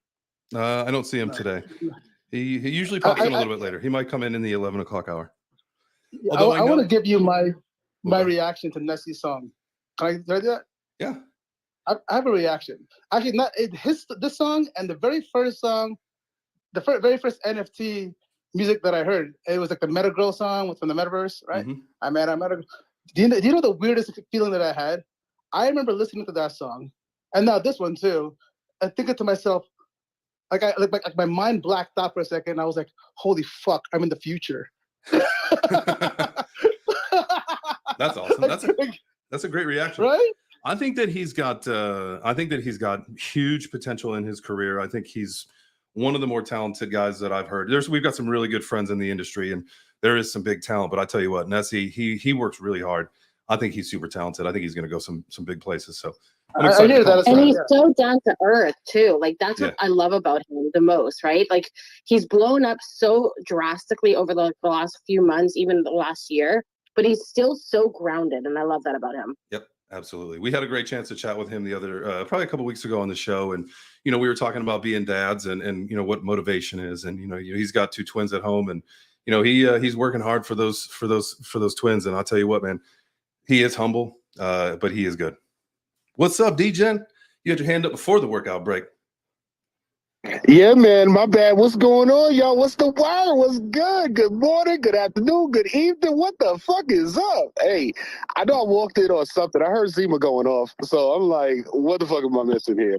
I don't see him today. He usually pops in a little bit later. He might come in the 11 o'clock hour. Although I want to give you my reaction to Nessie's song. Can I do that? Yeah. I have a reaction. Actually, not this song and the very first song, the very first NFT music that I heard. It was like the Meta Girl song from the Metaverse, right? Mm-hmm. I met her. Do you know the weirdest feeling that I had? I remember listening to that song, and now this one too. I thinking to myself, like my mind blacked out for a second. I was like, "Holy fuck, I'm in the future." That's awesome. That's a great reaction, right? I think that he's got huge potential in his career. I think he's one of the more talented guys that I've heard. We've got some really good friends in the industry, and there is some big talent. But I tell you what, Nessie, he works really hard. I think he's super talented. I think he's going to go some big places. So I hear that, and he's so down to earth too. Like that's what I love about him the most, right? Like he's blown up so drastically over the last few months, even the last year. But he's still so grounded, and I love that about him. Yep, absolutely. We had a great chance to chat with him the other, probably a couple weeks ago on the show, and we were talking about being dads and what motivation is, and he's got 2 twins at home, and he's working hard for those twins, and I'll tell you what, man, he is humble, but he is good. What's up, D-Gen? You had your hand up before the workout break. Yeah, man, my bad. What's going on, y'all? What's the wire? What's good? Good morning, good afternoon, good evening. What the fuck is up? Hey, I know I walked in on something. I heard Zima going off, so I'm like, what the fuck am I missing here?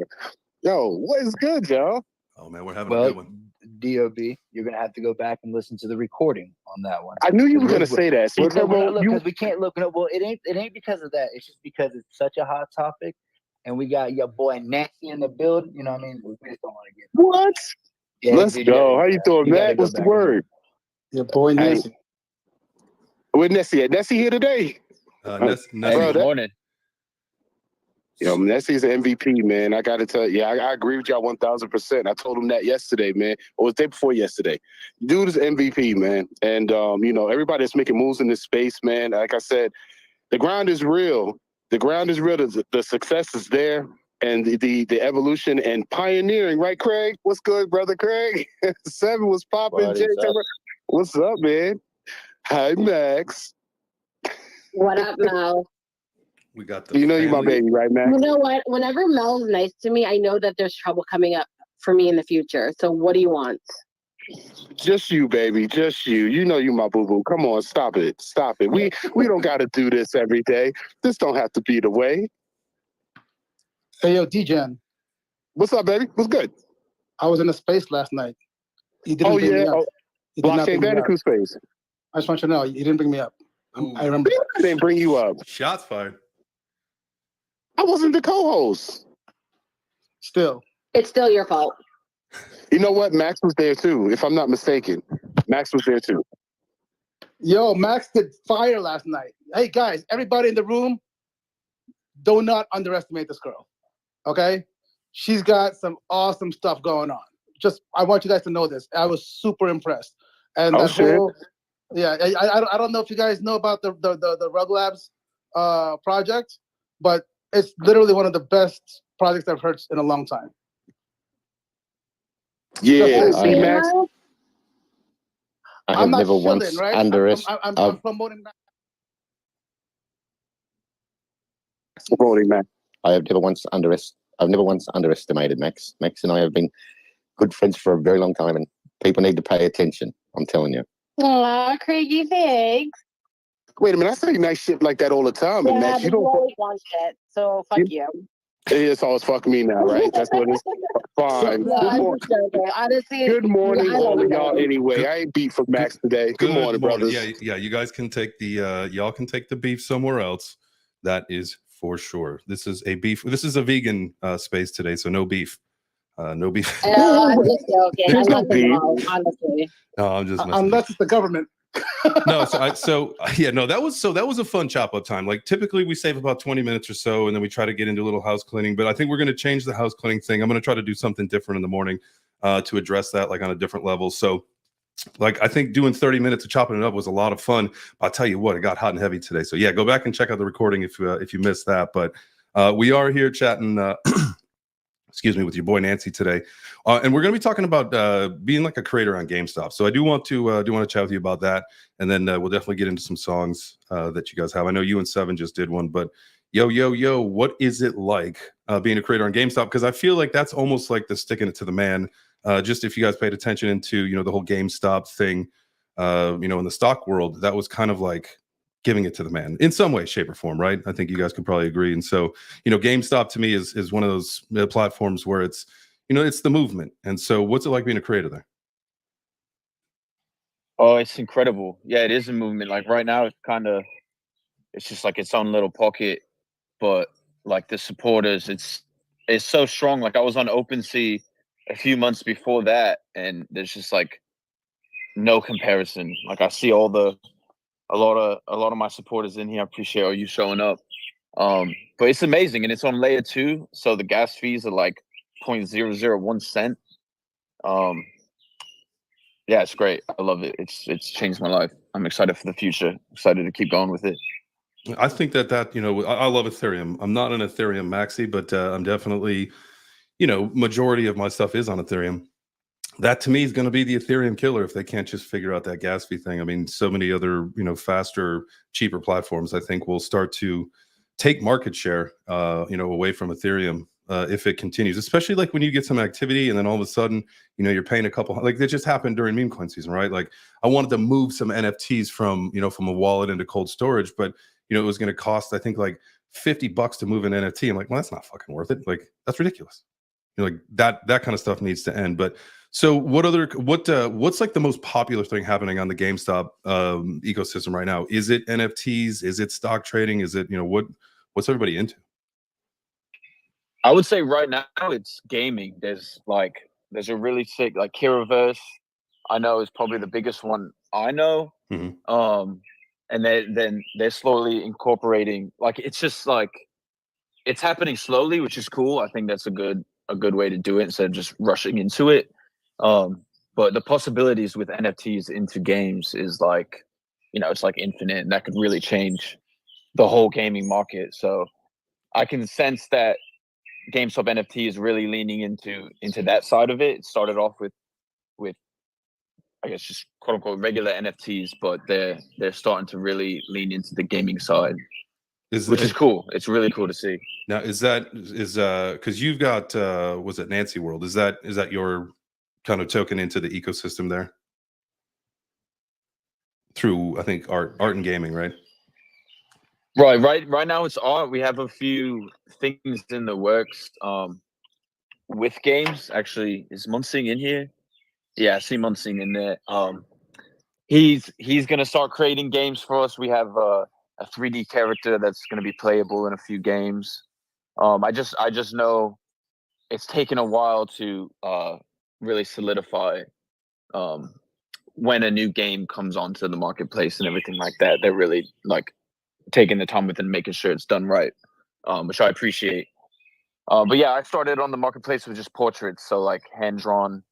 Yo, what is good, y'all? Oh, man, we're having a good one. DOB, you're going to have to go back and listen to the recording on that one. I knew you were going to say that. So because we can't look it up. Well, it ain't because of that. It's just because it's such a hot topic. And we got your boy Nancy in the building. You know what I mean? We just don't want to get what? Yeah, let's go. How you doing, Matt? What's the word? Your boy Nancy. Where's Nessie at? Nessie here today? Nessie, good morning. Yo, Nessie's an MVP, man. I got to tell you, I agree with y'all 1,000%. I told him that yesterday, man. Or was the day before yesterday. Dude is MVP, man. And, everybody that's making moves in this space, man. Like I said, the grind is real. The ground is real. The success is there, and the evolution and pioneering, right, Craig? What's good, brother Craig? 7 was popping. What's up, man? Hi, Max. What up, Mel? We got the. You're my baby, right, Max? You know what? Whenever Mel's nice to me, I know that there's trouble coming up for me in the future. So what do you want? Just you, baby. Just you. You know you my boo-boo. Come on, stop it. Stop it. We don't got to do this every day. This don't have to be the way. Hey, yo, D-Gen. What's up, baby? What's good? I was in a space last night. You didn't bring me up. Blockchain Bandicoot space. I just want you to know, you didn't bring me up. I remember. I didn't bring you up. Shots fired. I wasn't the co-host. Still. It's still your fault. You know what? Max was there too, if I'm not mistaken. Max was there too. Yo, Max did fire last night. Hey, guys, everybody in the room, do not underestimate this girl, okay? She's got some awesome stuff going on. I want you guys to know this. I was super impressed. And I don't know if you guys know about the Rug Labs project, but it's literally one of the best projects I've heard in a long time. Yeah, see, Max. I have never once underestimated. I'm promoting Max. Promoting Max. I've never once underestimated Max. Max and I have been good friends for a very long time, and people need to pay attention. I'm telling you. Aw, Craigie, thanks. Wait a minute, I say nice shit like that all the time, and Max, you don't always want shit, so fuck you. It's always fuck me now, right? That's what it's fine. No, I'm just joking. Honestly, Good morning, I all love of y'all. that. Anyway, I ain't beat for Max today. Good morning, brothers. Yeah, you guys can take the y'all can take the beef somewhere else. That is for sure. This is a beef. This is a vegan space today, so no beef. No beef. No, I'm just joking. I There's no love the beef. ball, honestly. No, I'm just messing. Unless it's the government. No, that was a fun chop up time. Like typically we save about 20 minutes or so, and then we try to get into a little house cleaning. But I think we're going to change the house cleaning thing. I'm going to try to do something different in the morning to address that, like on a different level. So, like I think doing 30 minutes of chopping it up was a lot of fun. I'll tell you what, it got hot and heavy today. So yeah, go back and check out the recording if you missed that. But we are here chatting. Excuse me, with your boy Nancy today, and we're going to be talking about being like a creator on GameStop. So I do want to chat with you about that, and then we'll definitely get into some songs that you guys have. I know you and Seven just did one, but yo, what is it like being a creator on GameStop? Because I feel like that's almost like the sticking it to the man. Just if you guys paid attention into the whole GameStop thing, in the stock world, that was kind of like giving it to the man in some way, shape, or form, right? I think you guys could probably agree. And so, GameStop to me is one of those platforms where it's, it's the movement. And so what's it like being a creator there? Oh, it's incredible. Yeah, it is a movement. Like right now, it's just like its own little pocket, but like the supporters, it's so strong. Like I was on OpenSea a few months before that, and there's just like no comparison. Like I see a lot of my supporters in here. I appreciate all you showing up. But it's amazing, and it's on layer 2, so the gas fees are like 0.001 cent. Yeah, it's great. I love it. It's changed my life. I'm excited for the future. Excited to keep going with it. I think that I love Ethereum. I'm not an Ethereum maxi, but I'm definitely, majority of my stuff is on Ethereum. That to me is going to be the Ethereum killer if they can't just figure out that gas fee thing. I mean, so many other, faster, cheaper platforms, I think will start to take market share, away from Ethereum if it continues, especially like when you get some activity and then all of a sudden, you're paying a couple, like that just happened during meme coin season, right? Like I wanted to move some NFTs from a wallet into cold storage, but it was going to cost, I think like $50 to move an NFT. I'm like, well, that's not fucking worth it. Like that's ridiculous. Like that kind of stuff needs to end. But so what's like the most popular thing happening on the GameStop ecosystem right now? Is it NFTs? Is it stock trading? Is it, what's everybody into? I would say right now it's gaming. There's a really sick like Kiraverse, I know is probably the biggest one I know. Mm-hmm. And then they're slowly incorporating, like it's just like it's happening slowly, which is cool. I think that's a good way to do it instead of just rushing into it. But the possibilities with NFTs into games is like, it's like infinite, and that could really change the whole gaming market. So I can sense that GameStop NFT is really leaning into that side of it. It started off with I guess just quote unquote regular NFTs, but they're starting to really lean into the gaming side, which is cool. It's really cool to see. Now, is because you've got was it Nancy World? Is that your kind of token into the ecosystem there through, I think, art and gaming, right? Right now it's art. We have a few things in the works with games. Actually, is Munsing in here? Yeah, I see Munsing in there. He's gonna start creating games for us. We have a 3D character that's gonna be playable in a few games. I just know it's taken a while to really solidify when a new game comes onto the marketplace and everything like that. They're really like taking the time with it and making sure it's done right, which I appreciate. But yeah, I started on the marketplace with just portraits, so like hand drawn.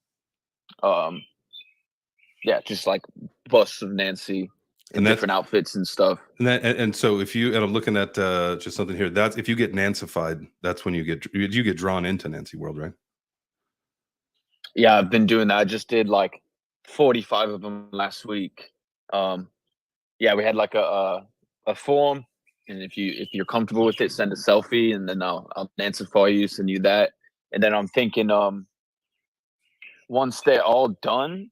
Yeah, just like busts of Nancy in different outfits and stuff. And so and I'm looking at just something here. That's if you get nancified, that's when you get drawn into Nancy World, right? Yeah, I've been doing that. I just did like 45 of them last week. Yeah, we had like a form, and if you're comfortable with it, send a selfie, and then I'll nancify you, send you that. And then I'm thinking once they're all done,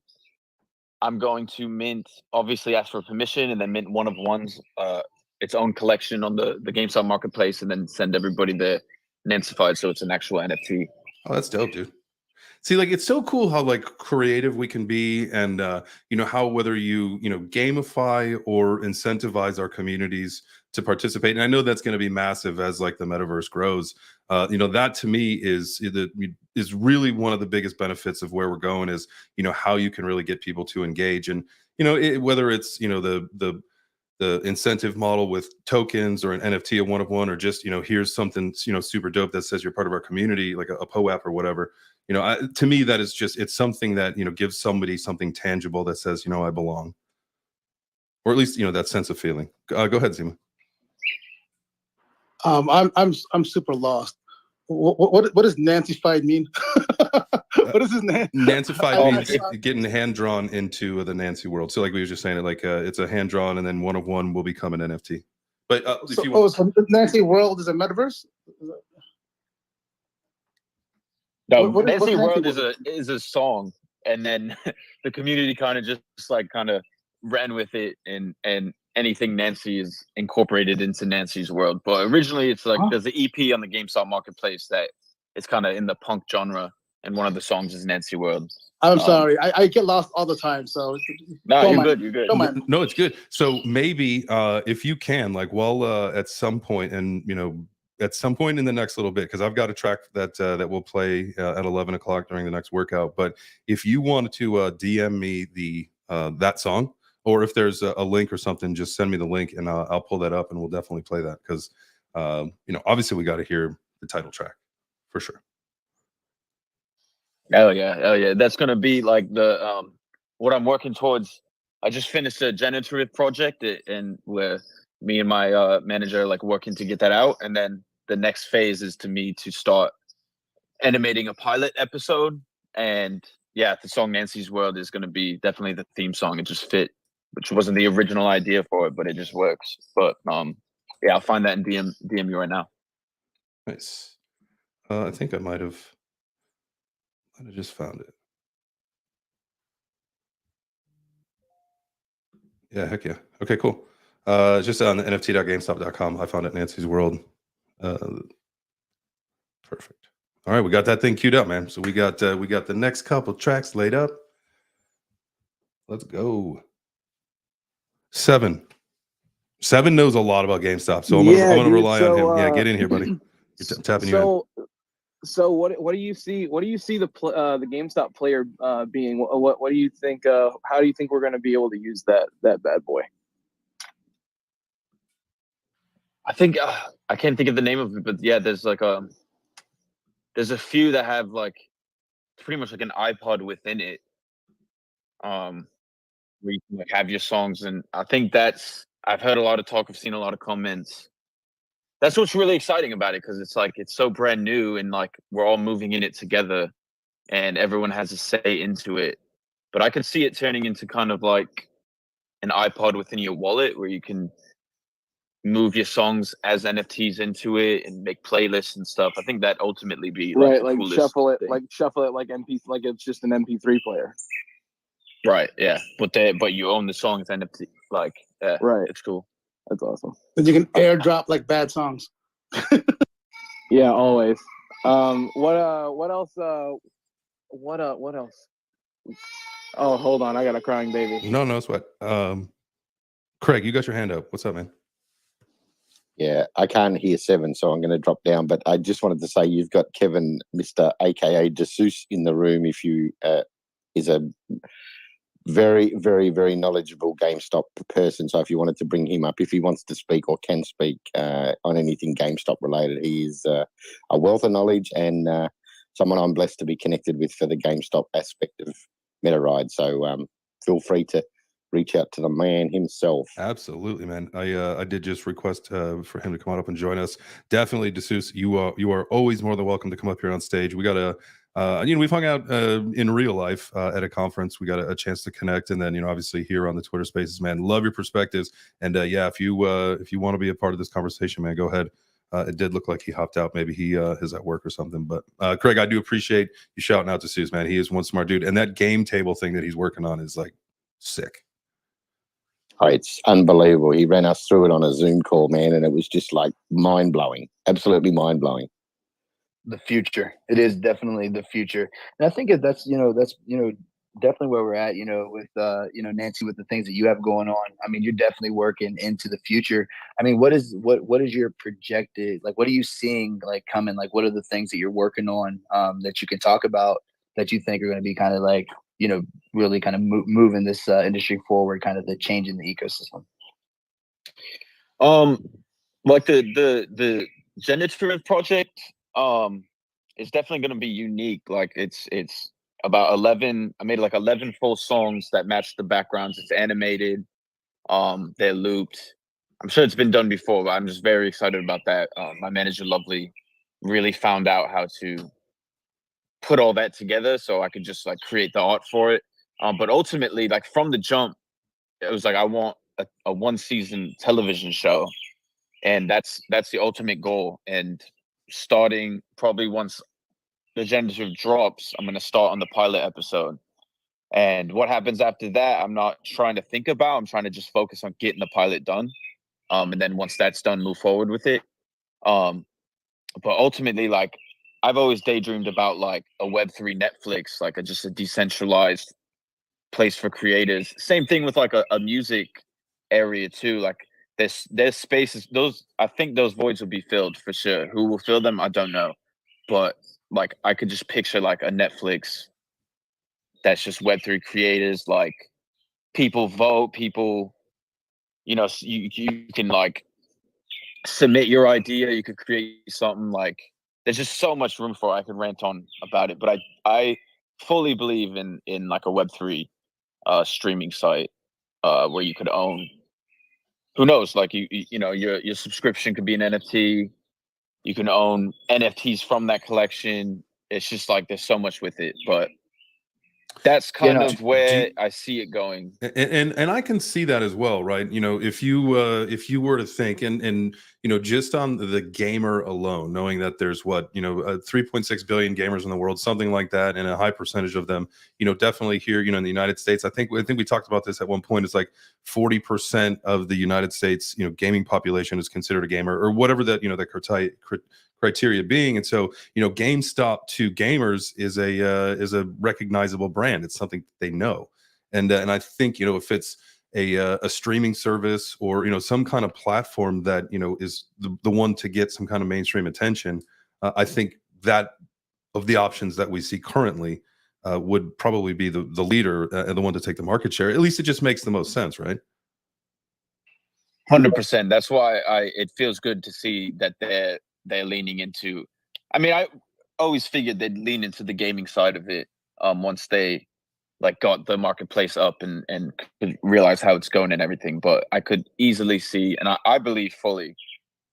I'm going to mint, obviously ask for permission, and then mint one of one's its own collection on the GameStop marketplace, and then send everybody nancified, so it's an actual NFT. Oh, that's dope, dude. See, like, it's so cool how like creative we can be, and how whether you gamify or incentivize our communities to participate. And I know that's going to be massive as like the metaverse grows. That to me is really one of the biggest benefits of where we're going, is how you can really get people to engage. And whether it's the incentive model with tokens or an NFT, a one of one, or just here's something super dope that says you're part of our community, like a POAP or whatever. To me, that is just, it's something that gives somebody something tangible that says I belong, or at least that sense of feeling. Go ahead, Zima. I'm super lost. What does nancified mean? What is his name? Nancified means getting hand drawn into the Nancy world. So like we were just saying, it's a hand drawn, and then one of one will become an NFT. But if you want, so Nancy world is a metaverse? No, Nancy World is a song, and then the community kind of ran with it, and anything Nancy is incorporated into Nancy's world. But originally, it's like there's an EP on the GameStop marketplace that it's kind of in the punk genre, and one of the songs is Nancy World. I'm sorry, I get lost all the time. So no, you're good. No, it's good. So maybe if you can, like, at some point, and at some point in the next little bit, because I've got a track that we'll play at 11 o'clock during the next workout. But if you wanted to DM me that song, or if there's a link or something, just send me the link, and I'll pull that up, and we'll definitely play that, because obviously we got to hear the title track for sure. Oh yeah. That's gonna be like the what I'm working towards. I just finished a generative project, and where me and my manager are like working to get that out, and then the next phase is to me to start animating a pilot episode. And yeah, the song Nancy's World is gonna be definitely the theme song. It just fit, which wasn't the original idea for it, but it just works. But yeah, I'll find that and DM you right now. Nice. I think I might have just found it. Yeah, heck yeah. Okay, cool. Just on nft.gamestop.com. I found it, Nancy's World. Perfect. All right, we got that thing queued up, man. So we got the next couple tracks laid up. Let's go. Seven knows a lot about GameStop, so I'm gonna rely on him. Yeah, get in here, buddy. Tapping you in. So what do you see? What do you see the GameStop player being? What do you think? How do you think we're going to be able to use that bad boy? I think I can't think of the name of it, but yeah, there's a few that have like pretty much like an iPod within it, where you can like have your songs, and I think I've heard a lot of talk, I've seen a lot of comments. That's what's really exciting about it, because it's like it's so brand new, and like we're all moving in it together, and everyone has a say into it. But I could see it turning into kind of like an iPod within your wallet, where you can move your songs as NFTs into it and make playlists and stuff. I think that ultimately be like right, like shuffle it like MP, like it's just an MP3 player. Right. Yeah. But you own the songs NFT. Like, yeah, right. It's cool. That's awesome. Then you can airdrop like bad songs. Yeah, always. What else? What else? Oh, hold on, I got a crying baby. No sweat. Craig, you got your hand up. What's up, man? Yeah, I can't hear Seven, so I'm going to drop down. But I just wanted to say you've got Kevin, Mr. AKA DeSeuss, in the room. If you is a very, very, very knowledgeable GameStop person. So if you wanted to bring him up, if he wants to speak or can speak on anything GameStop related, he is a wealth of knowledge and someone I'm blessed to be connected with for the GameStop aspect of MetaRide. So feel free to reach out to the man himself. Absolutely, man. I did just request for him to come on up and join us. Definitely, DeSeuss, you are always more than welcome to come up here on stage. We got we've hung out in real life at a conference. We got a chance to connect, and then obviously here on the Twitter Spaces, man. Love your perspectives, and yeah, if you want to be a part of this conversation, man, go ahead. It did look like he hopped out. Maybe he is at work or something. But Craig, I do appreciate you shouting out to DeSeuss, man. He is one smart dude, and that game table thing that he's working on is like sick. Oh, it's unbelievable. He ran us through it on a Zoom call, man, and it was just like mind-blowing, absolutely mind-blowing. the future. It is definitely the future, and I think that's definitely where we're at. With Nancy, with the things that you have going on. I mean, you're definitely working into the future. I mean, what is your projected, like, what are you seeing like coming? Like, what are the things that you're working on that you can talk about that you think are going to be kind of like really kind of moving this industry forward, kind of the change in the ecosystem? Like the generative project is definitely going to be unique. Like it's about 11. I made like 11 full songs that match the backgrounds. It's animated. They're looped. I'm sure it's been done before, but I'm just very excited about that. My manager, Lovely, really found out how to put all that together, so I could just like create the art for it. But ultimately, like from the jump, it was like I want a 1-season television show, and that's the ultimate goal. And starting probably once the generative drops, I'm going to start on the pilot episode. And what happens after that, I'm not trying to think about. I'm trying to just focus on getting the pilot done. And then once that's done, move forward with it. But ultimately, like, I've always daydreamed about like a Web3 Netflix, like just a decentralized place for creators. Same thing with like a music area too. Like there's spaces, those, I think those voids will be filled for sure. Who will fill them, I don't know. But like I could just picture like a Netflix that's just Web3 creators. Like people vote, people, you can like submit your idea, you could create something. Like there's just so much room for it. I could rant on about it, but I fully believe in like a Web3 streaming site where you could own, who knows, like your subscription could be an NFT. You can own NFTs from that collection. It's just like there's so much with it, but that's kind of where I see it going. And I can see that as well, right? If you were to think and just on the gamer alone, knowing that there's 3.6 billion gamers in the world, something like that, and a high percentage of them, definitely here, in the United States. I think we talked about this at one point. It's like 40% of the United States, gaming population is considered a gamer, or whatever that the criteria being. And so GameStop to gamers is a recognizable brand. It's something they know. And I think if it's a streaming service or some kind of platform that is the one to get some kind of mainstream attention, I think that of the options that we see currently would probably be the leader and the one to take the market share. At least it just makes the most sense, right? 100%. That's why it feels good to see that they're leaning into. I mean, I always figured they'd lean into the gaming side of it once they like got the marketplace up and could realize how it's going and everything. But I could easily see, and I believe fully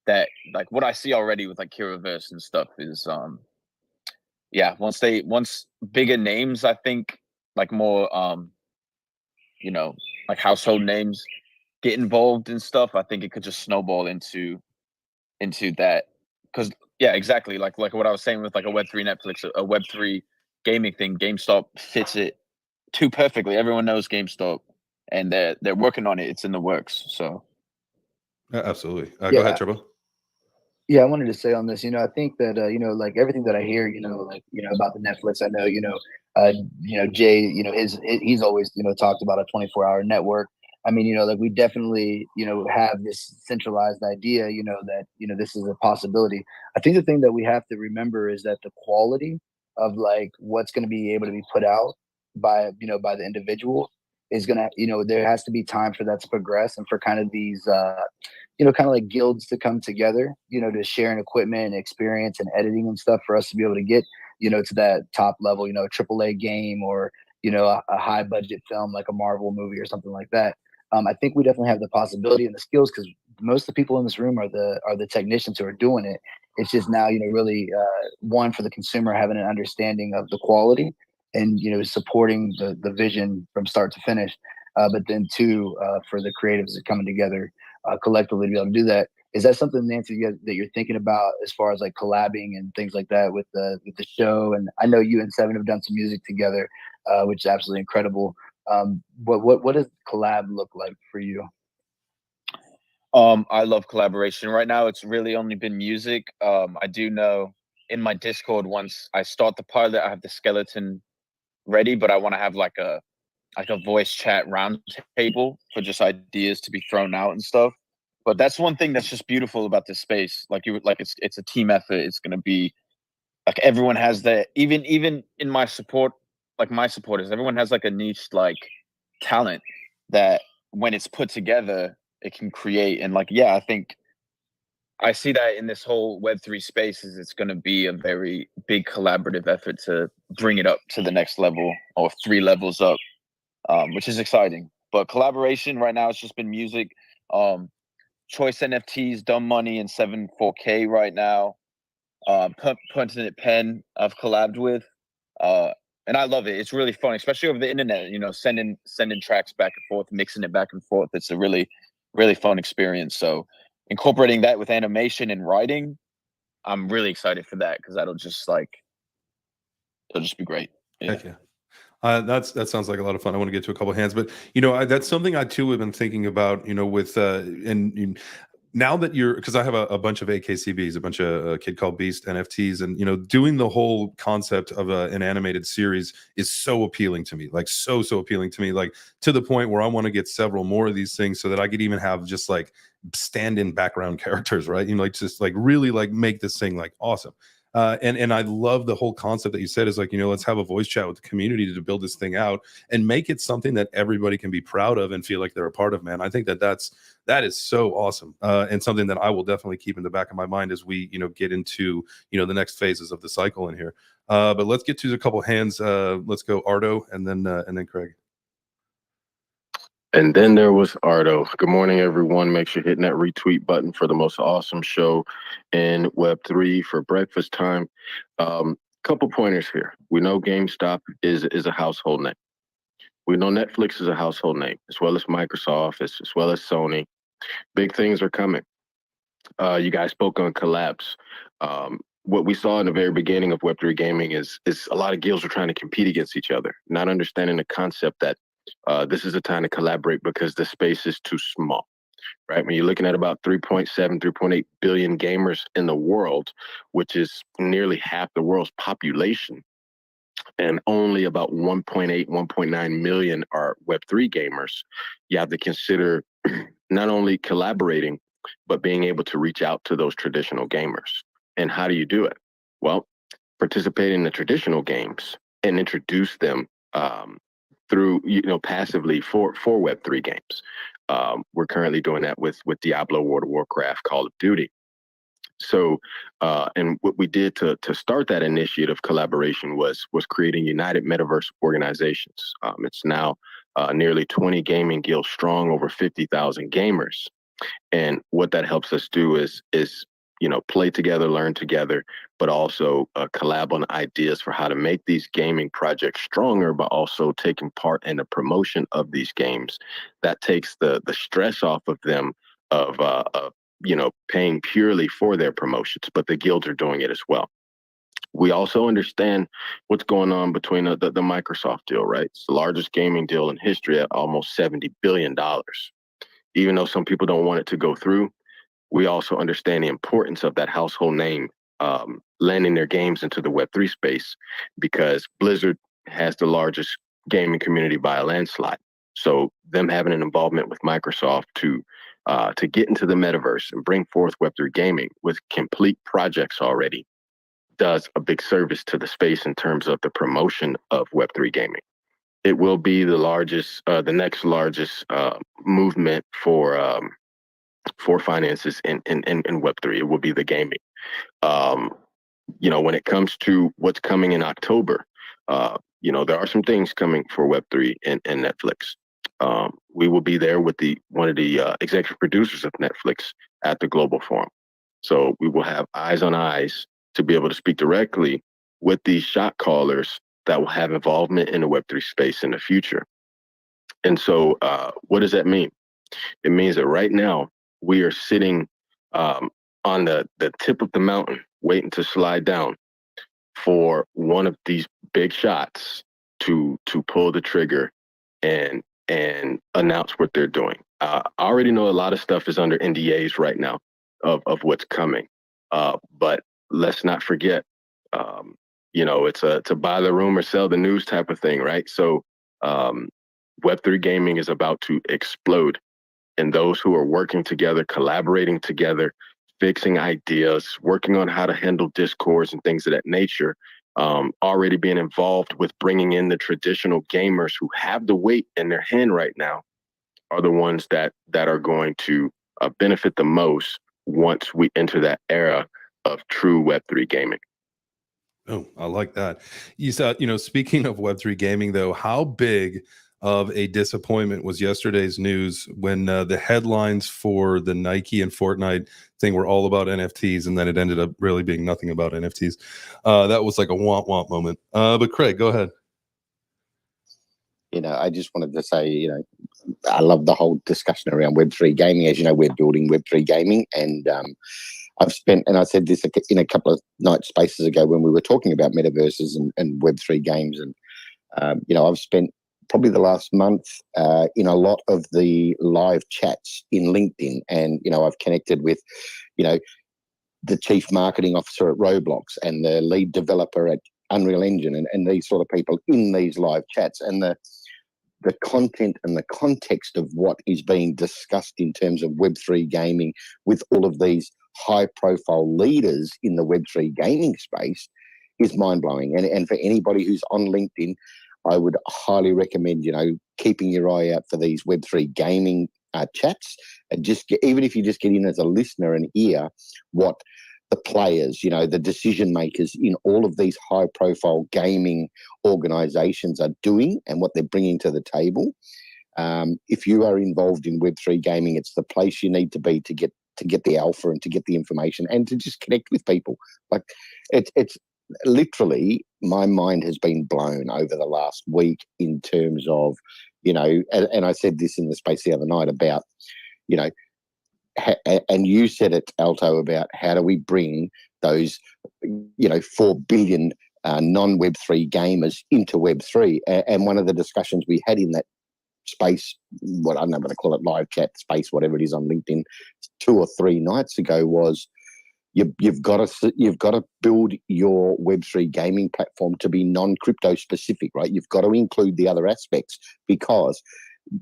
that like what I see already with like Heroverse and stuff is once bigger names, I think, like more like household names get involved in stuff, I think it could just snowball into that. Because exactly, like what I was saying with like a Web3 Netflix, a Web3 gaming thing, GameStop fits it too perfectly. Everyone knows GameStop, and they're working on it. It's in the works. So absolutely. Go ahead, Trevor. Yeah, I wanted to say on this, I think that, like everything that I hear, about the Netflix, I know, Jay, he's always, talked about a 24-hour network. I mean, like we definitely, have this centralized idea, that, this is a possibility. I think the thing that we have to remember is that the quality of like what's going to be able to be put out by the individual is going to, there has to be time for that to progress and for kind of these, kind of like guilds to come together, to share an equipment and experience and editing and stuff for us to be able to get, to that top level, AAA game or, a high budget film like a Marvel movie or something like that. I think we definitely have the possibility and the skills because most of the people in this room are the technicians who are doing it. It's just now, really, one, for the consumer having an understanding of the quality and, supporting the vision from start to finish. But then two, for the creatives coming together collectively to be able to do that. Is that something, Nancy, that you're thinking about as far as like collabing and things like that with the show? And I know you and Seven have done some music together, which is absolutely incredible. What does collab look like for you? I love collaboration. Right now, it's really only been music. I do know in my Discord, once I start the pilot, I have the skeleton ready, but I want to have like a voice chat round table for just ideas to be thrown out and stuff. But that's one thing that's just beautiful about this space. Like it's a team effort. It's going to be like everyone has their, even in my support, like my supporters, everyone has like a niche like talent that when it's put together, it can create. And like, yeah, I think I see that in this whole Web3 space is it's going to be a very big collaborative effort to bring it up to the next level or 3 levels up, which is exciting. But collaboration right now, it's just been music. Choice NFTs, Dumb Money, and 74K right now. Punching Pen I've collabed with. And I love it. It's really fun, especially over the internet, you know, sending tracks back and forth, mixing it back and forth. It's a really, really fun experience. So incorporating that with animation and writing, I'm really excited for that because it'll just be great. Yeah. Heck yeah. That sounds like a lot of fun. I want to get to a couple of hands, but you know, that's something I too have been thinking about. You know, with now that you're, because I have a bunch of AKCBs, a bunch of Kid Called Beast NFTs, and you know, doing the whole concept of an animated series is so appealing to me, like so appealing to me, like to the point where I want to get several more of these things so that I could even have just like stand-in background characters, right? You know, like just like really like make this thing like awesome. And I love the whole concept that you said is like, you know, let's have a voice chat with the community to build this thing out and make it something that everybody can be proud of and feel like they're a part of, man. I think that is so awesome. And something that I will definitely keep in the back of my mind as we, you know, get into, you know, the next phases of the cycle in here. But let's get to a couple hands. Let's go Ardo and then Craig. And then there was Ardo. Good morning, everyone. Make sure you're hitting that retweet button for the most awesome show in Web3 for breakfast time. Couple pointers here. We know GameStop is a household name. We know Netflix is a household name, as well as Microsoft, as well as Sony. Big things are coming. You guys spoke on collabs. What we saw in the very beginning of Web3 gaming is a lot of guilds are trying to compete against each other, not understanding the concept that this is a time to collaborate because the space is too small, right? When you're looking at about 3.7, 3.8 billion gamers in the world, which is nearly half the world's population, and only about 1.8, 1.9 million are Web3 gamers, you have to consider not only collaborating, but being able to reach out to those traditional gamers. And how do you do it? Well, participate in the traditional games and introduce them through, you know, passively for Web3 games. We're currently doing that with Diablo, World of Warcraft, Call of Duty. So, and what we did to start that initiative collaboration was creating United Metaverse organizations. It's now nearly 20 gaming guilds strong, over 50,000 gamers. And what that helps us do is you know, play together, learn together, but also collab on ideas for how to make these gaming projects stronger, but also taking part in the promotion of these games. That takes the stress off of them of you know, paying purely for their promotions, but the guilds are doing it as well. We also understand what's going on between the Microsoft deal, right? It's the largest gaming deal in history at almost $70 billion. Even though some people don't want it to go through, we also understand the importance of that household name landing their games into the Web3 space, because Blizzard has the largest gaming community by a landslide. So them having an involvement with Microsoft to get into the metaverse and bring forth Web3 gaming with complete projects already does a big service to the space in terms of the promotion of Web3 gaming. It will be the next largest movement for finances in Web3. It will be the gaming. You know, when it comes to what's coming in October, you know, there are some things coming for Web3 and Netflix. We will be there with one of the executive producers of Netflix at the Global Forum. So we will have eyes on eyes to be able to speak directly with these shot callers that will have involvement in the Web3 space in the future. And so what does that mean? It means that right now we are sitting on the tip of the mountain, waiting to slide down for one of these big shots to pull the trigger and announce what they're doing. I already know a lot of stuff is under NDAs right now of what's coming. But let's not forget It's a buy the rumor, sell the news type of thing, right? So Web3 gaming is about to explode. And those who are working together, collaborating together, fixing ideas, working on how to handle discourse and things of that nature, already being involved with bringing in the traditional gamers who have the weight in their hand right now, are the ones that are going to benefit the most once we enter that era of true Web3 gaming. Oh, I like that. You said, speaking of Web3 gaming, though, how big of a disappointment was yesterday's news when the headlines for the Nike and Fortnite thing were all about NFTs, and then it ended up really being nothing about NFTs. That was like a womp moment. But Craig, go ahead. I just wanted to say, I love the whole discussion around Web3 gaming. As you know, we're building Web3 gaming, and I've spent, and I said this in a couple of night spaces ago when we were talking about metaverses and Web3 games, and I've spent probably the last month in a lot of the live chats in LinkedIn, and I've connected with, the chief marketing officer at Roblox and the lead developer at Unreal Engine, and these sort of people in these live chats, and the content and the context of what is being discussed in terms of Web3 gaming with all of these high-profile leaders in the Web3 gaming space is mind-blowing. And for anybody who's on LinkedIn, I would highly recommend, keeping your eye out for these Web3 gaming chats, and even if you just get in as a listener and hear what the players, the decision makers in all of these high profile gaming organizations are doing and what they're bringing to the table. If you are involved in Web3 gaming, it's the place you need to be to get the alpha and to get the information and to just connect with people. Like it's literally, my mind has been blown over the last week in terms of, and I said this in the space the other night about, and you said it, Alto, about how do we bring those, 4 billion non-Web3 gamers into Web3. And one of the discussions we had in that space, what I'm going to call it, live chat space, whatever it is on LinkedIn, 2 or 3 nights ago, was you've got to build your Web3 gaming platform to be non-crypto specific, right? You've got to include the other aspects, because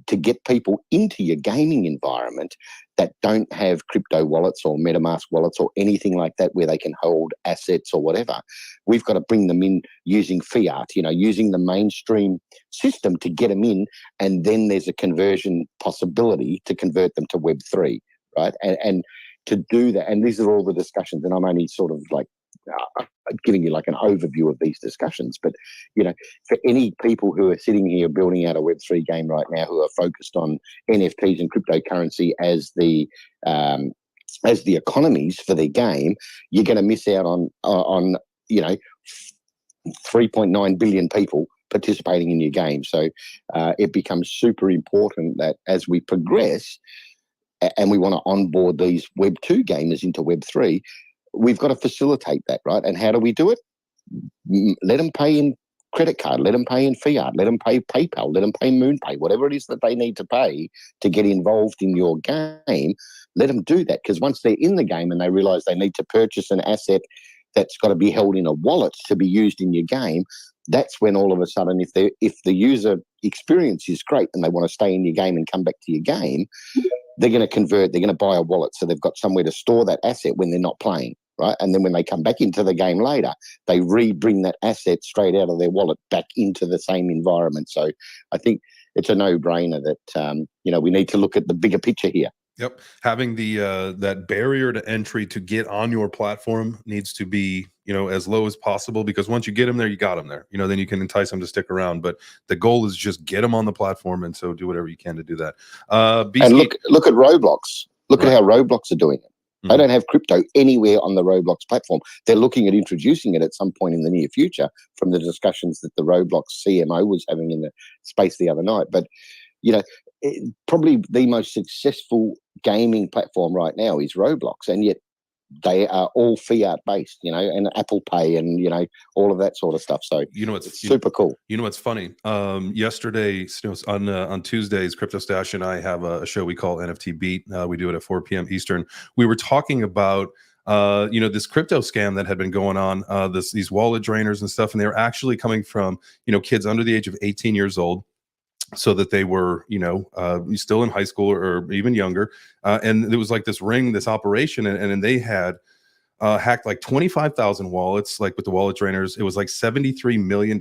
to get people into your gaming environment that don't have crypto wallets or MetaMask wallets or anything like that where they can hold assets or whatever, we've got to bring them in using fiat, using the mainstream system to get them in, and then there's a conversion possibility to convert them to Web3, right? And to do that, and these are all the discussions, and I'm only sort of like giving you like an overview of these discussions, but for any people who are sitting here building out a Web3 game right now who are focused on NFTs and cryptocurrency as the economies for their game, you're going to miss out on 3.9 billion people participating in your game. So it becomes super important that as we progress and we want to onboard these Web2 gamers into Web3, we've got to facilitate that, right? And how do we do it? Let them pay in credit card, let them pay in fiat, let them pay PayPal, let them pay MoonPay, whatever it is that they need to pay to get involved in your game, let them do that. Because once they're in the game and they realize they need to purchase an asset that's got to be held in a wallet to be used in your game, that's when all of a sudden, if the user experience is great and they want to stay in your game and come back to your game, they're going to convert, they're going to buy a wallet, so they've got somewhere to store that asset when they're not playing, right? And then when they come back into the game later, they bring that asset straight out of their wallet back into the same environment. So I think it's a no-brainer that, we need to look at the bigger picture here. Yep. Having the that barrier to entry to get on your platform needs to be, as low as possible, because once you get them there, you got them there. Then you can entice them to stick around. But the goal is just get them on the platform, and so do whatever you can to do that. And look at Roblox. Look at how Roblox are doing it. They don't have crypto anywhere on the Roblox platform. They're looking at introducing it at some point in the near future, from the discussions that the Roblox CMO was having in the space the other night. But probably the most successful gaming platform right now is Roblox, and yet they are all fiat based, and Apple Pay and all of that sort of stuff. So it's super cool. What's funny? Yesterday, on Tuesdays, Crypto Stash and I have a show we call NFT Beat. We do it at 4 p.m. Eastern. We were talking about this crypto scam that had been going on, these wallet drainers and stuff, and they were actually coming from, kids under the age of 18 years old, so that they were, still in high school or even younger. And there was like this operation, and they had hacked like 25,000 wallets, like with the wallet drainers. It was like $73 million.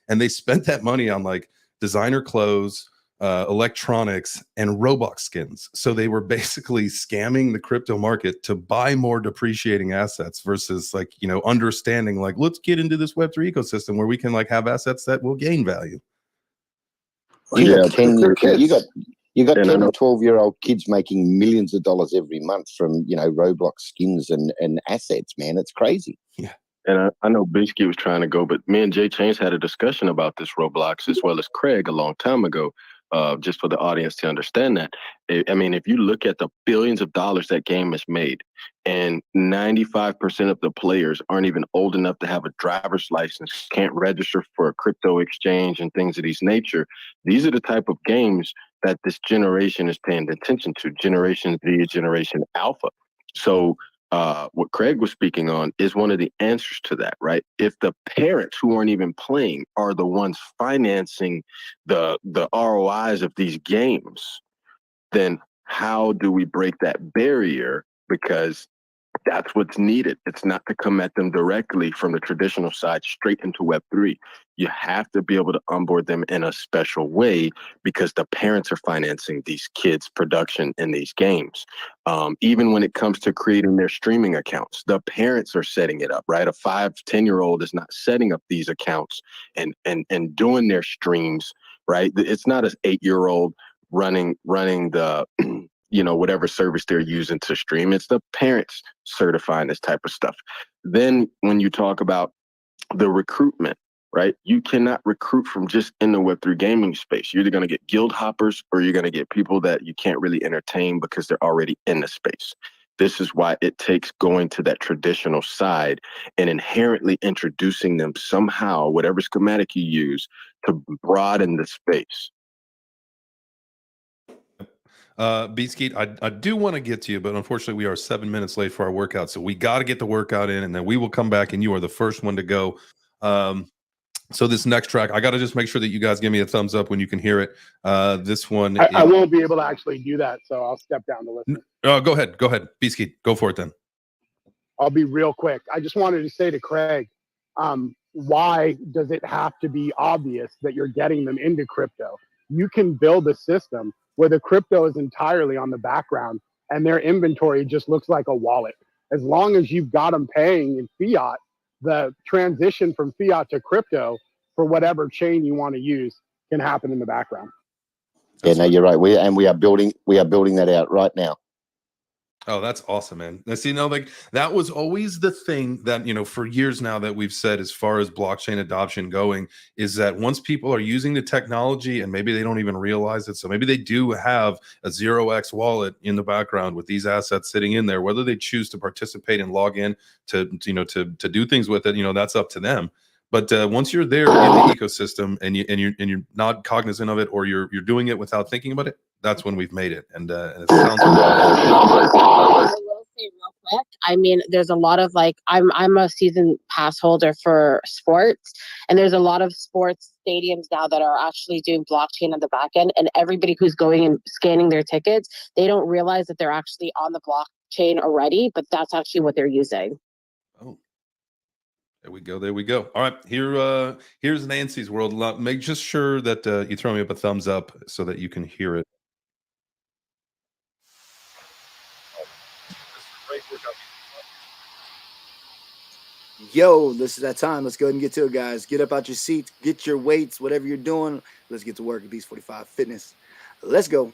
And they spent that money on like designer clothes, electronics, and Roblox skins. So they were basically scamming the crypto market to buy more depreciating assets versus like, understanding like, let's get into this Web3 ecosystem where we can like have assets that will gain value. You Yeah, got 10 they're kids. you got And I 10 know- and 12-year-old kids making millions of dollars every month from, Roblox skins and assets, man. It's crazy. And I know Bisky was trying to go, but me and Jay Chains had a discussion about this Roblox as well as Craig a long time ago, just for the audience to understand that. I mean, if you look at the billions of dollars that game has made, and 95% of the players aren't even old enough to have a driver's license, can't register for a crypto exchange and things of these nature, these are the type of games that this generation is paying attention to, Generation Z, Generation Alpha. So what Craig was speaking on is one of the answers to that, right? If the parents who aren't even playing are the ones financing the ROIs of these games, then how do we break that barrier? Because that's what's needed. It's not to come at them directly from the traditional side straight into Web3. You have to be able to onboard them in a special way because the parents are financing these kids' production in these games. Even when it comes to creating their streaming accounts, the parents are setting it up, right? A 5-10-year-old is not setting up these accounts and doing their streams, right? It's not an 8-year-old running the whatever service they're using to stream. It's the parents certifying this type of stuff. Then when you talk about the recruitment, right? You cannot recruit from just in the Web3 gaming space. You're either going to get guild hoppers or you're going to get people that you can't really entertain because they're already in the space. This is why it takes going to that traditional side and inherently introducing them somehow, whatever schematic you use, to broaden the space. Beatskeet, I do want to get to you, but unfortunately we are 7 minutes late for our workout. So we got to get the workout in and then we will come back and you are the first one to go. So this next track, I got to just make sure that you guys give me a thumbs up when you can hear it. This one. I won't be able to actually do that. So I'll step down to listen. Go ahead. Beatskeet, go for it then. I'll be real quick. I just wanted to say to Craig, why does it have to be obvious that you're getting them into crypto? You can build a system where the crypto is entirely on the background and their inventory just looks like a wallet. As long as you've got them paying in fiat, the transition from fiat to crypto for whatever chain you want to use can happen in the background. Yeah, no, you're right. We are building that out right now. Oh, that's awesome, man. See, like that was always the thing that, for years now that we've said as far as blockchain adoption going is that once people are using the technology and maybe they don't even realize it. So maybe they do have a 0x wallet in the background with these assets sitting in there, whether they choose to participate and log in to do things with it, that's up to them. But once you're there in the ecosystem and you're not cognizant of it or you're doing it without thinking about it, that's when we've made it. And it sounds. I will say real quick. I mean, there's a lot of I'm a season pass holder for sports, and there's a lot of sports stadiums now that are actually doing blockchain on the back end. And everybody who's going and scanning their tickets, they don't realize that they're actually on the blockchain already, but that's actually what they're using. Oh. There we go. All right, here's Nancy's world. Make just sure that you throw me up a thumbs up so that you can hear it. Yo, this is that time. Let's go ahead and get to it, guys. Get up out your seats, get your weights, whatever you're doing. Let's get to work at Beast 45 Fitness. Let's go.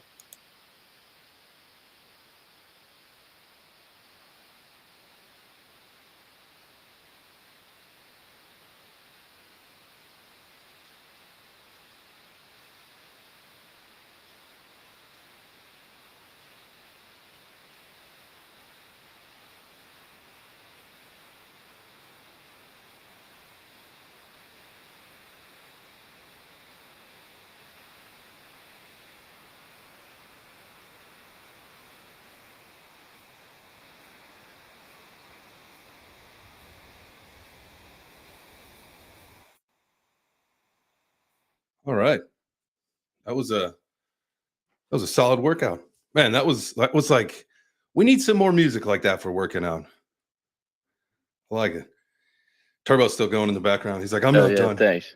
All right. That was a solid workout. Man, that was like, we need some more music like that for working out. I like it. Turbo's still going in the background. He's like, I'm not done. Thanks.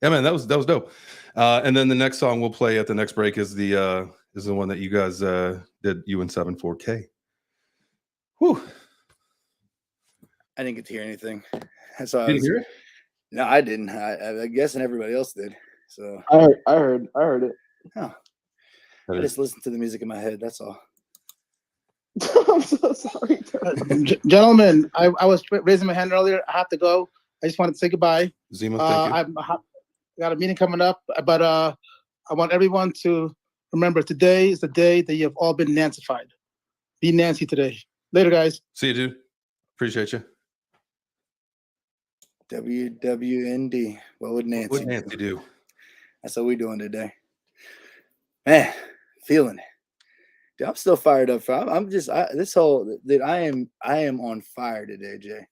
Yeah, man, that was dope. And then the next song we'll play at the next break is the one that you guys did, you and 74K. Whew. I didn't get to hear anything. That's why I Did was. you hear it? No, I didn't. I guess, and everybody else did. So I heard it. huh. I just listened to the music in my head. That's all. I'm so sorry. Gentlemen, I was raising my hand earlier. I have to go. I just wanted to say goodbye. Zima, thank you. I got a meeting coming up, but I want everyone to remember today is the day that you have all been nancified. Be Nancy today. Later, guys. See you, dude. Appreciate you. WWND. What would Nancy do? That's what we're doing today. Man, feeling it. Dude, I'm still fired up. I'm just this whole that I am on fire today, Jay.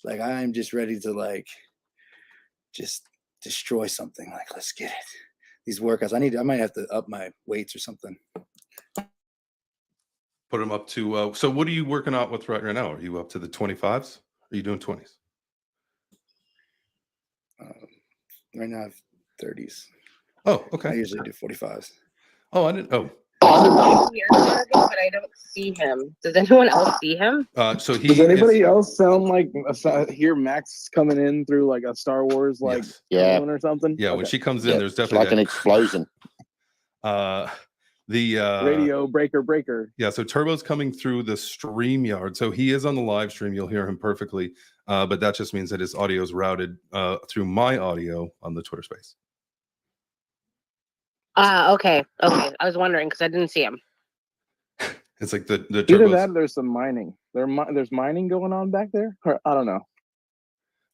Like I am just ready to like just destroy something. Like let's get it. These workouts. I might have to up my weights or something. Put them up to so what are you working out with right now? Are you up to the 25s? Are you doing 20s? Right now I have 30s. Oh, okay. I usually do 45s. Oh, I didn't. Oh. But I don't see him. Does anyone else see him? So Does anybody else sound like hear Max coming in through like a Star Wars like Yeah. or something? Yeah, when Okay. she comes in, there's definitely like an explosion. The radio breaker. Yeah, so Turbo's coming through the StreamYard. So he is on the live stream. You'll hear him perfectly. But that just means that his audio is routed through my audio on the Twitter space. Okay. I was wondering because I didn't see him. It's like the Either Turbos. that or there's some mining. There's mining going on back there? Or, I don't know.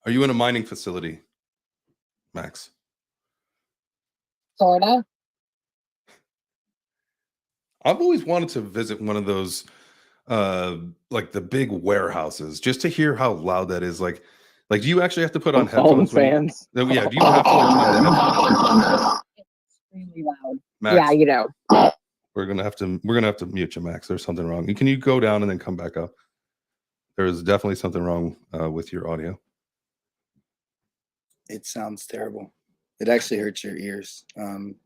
Are you in a mining facility, Max? Sorta. I've always wanted to visit one of those like the big warehouses just to hear how loud that is. Like do you actually have to put on All the headphones? fans. Do you have to like, Extremely loud. Max, Yeah, you know. we're gonna have to mute you, Max. There's something wrong. Can you go down and then come back up? There is definitely something wrong with your audio. It sounds terrible. It actually hurts your ears.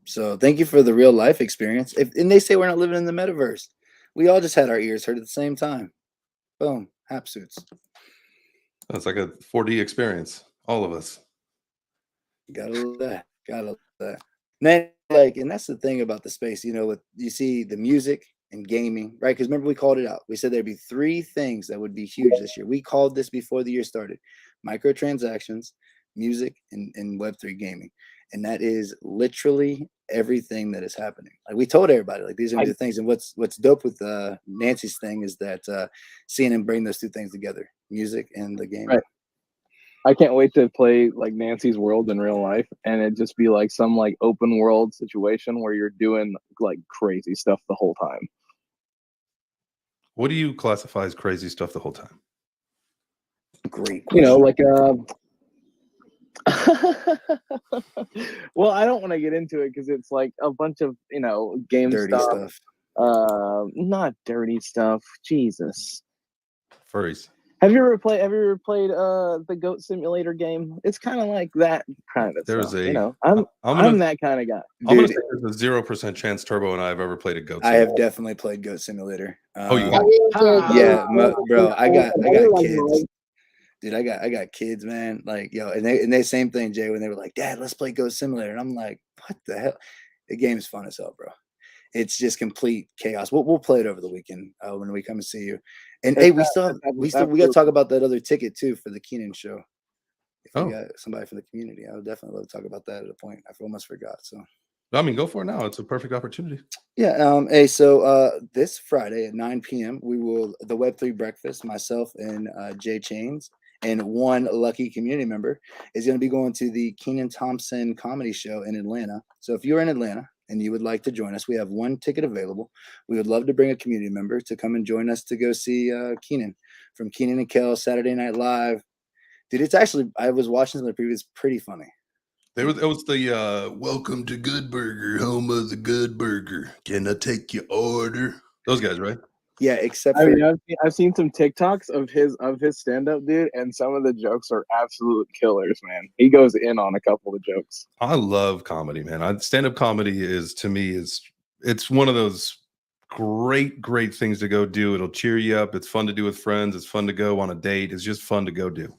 So thank you for the real life experience. And they say we're not living in the metaverse. We all just had our ears hurt at the same time. Boom. Hap suits. It's like a 4D experience. All of us. Gotta love that. Gotta love that. Man, like, and that's the thing about the space, with you see the music and gaming, right? Because remember we called it out. We said there'd be 3 things that would be huge this year. We called this before the year started: microtransactions, music, and Web3 gaming. And that is literally everything that is happening. Like we told everybody, like these are the things. And what's dope with Nancy's thing is that seeing him bring those 2 things together, music and the game. Right. I can't wait to play like Nancy's World in real life, and it just be like some like open world situation where you're doing like crazy stuff the whole time. What do you classify as crazy stuff the whole time? Great. Like well, I don't want to get into it because it's like a bunch of game dirty stuff. Not dirty stuff. Jesus. Furries. Have you ever played the Goat Simulator game? It's kind of like that kind of There's stuff. I'm that kind of guy. I'm gonna say there's a 0% chance Turbo and I have ever played a Goat I Simulator. have definitely played Goat Simulator. Oh, you have? Yeah, bro. I got kids. Dude, I got kids, man. Like, and they same thing, Jay, when they were like, Dad, let's play Goat Simulator. And I'm like, what the hell? The game is fun as hell, bro. It's just complete chaos. We'll play it over the weekend when we come and see you. And hey, we got to talk about that other ticket too for the Keenan show. If you got somebody from the community, I would definitely love to talk about that at a point. I almost forgot. So I mean, go for it now. It's a perfect opportunity. Yeah. Hey, so this Friday at 9 p.m. the Web3 Breakfast, myself and Jay Chains and one lucky community member is going to be going to the Kenan Thompson comedy show in Atlanta. So if you're in Atlanta and you would like to join us, we have 1 ticket available. We would love to bring a community member to come and join us to go see Kenan from Kenan & Kel Saturday Night Live. Dude, it's actually, I was watching some of the previews, pretty funny. It was the welcome to Good Burger, home of the Good Burger. Can I take your order? Those guys, right? Yeah, except I for mean, I've seen some TikToks of his stand up, dude, and some of the jokes are absolute killers, man. He goes in on a couple of jokes. I love comedy, man. Stand up comedy is to me it's one of those great things to go do. It'll cheer you up. It's fun to do with friends. It's fun to go on a date. It's just fun to go do.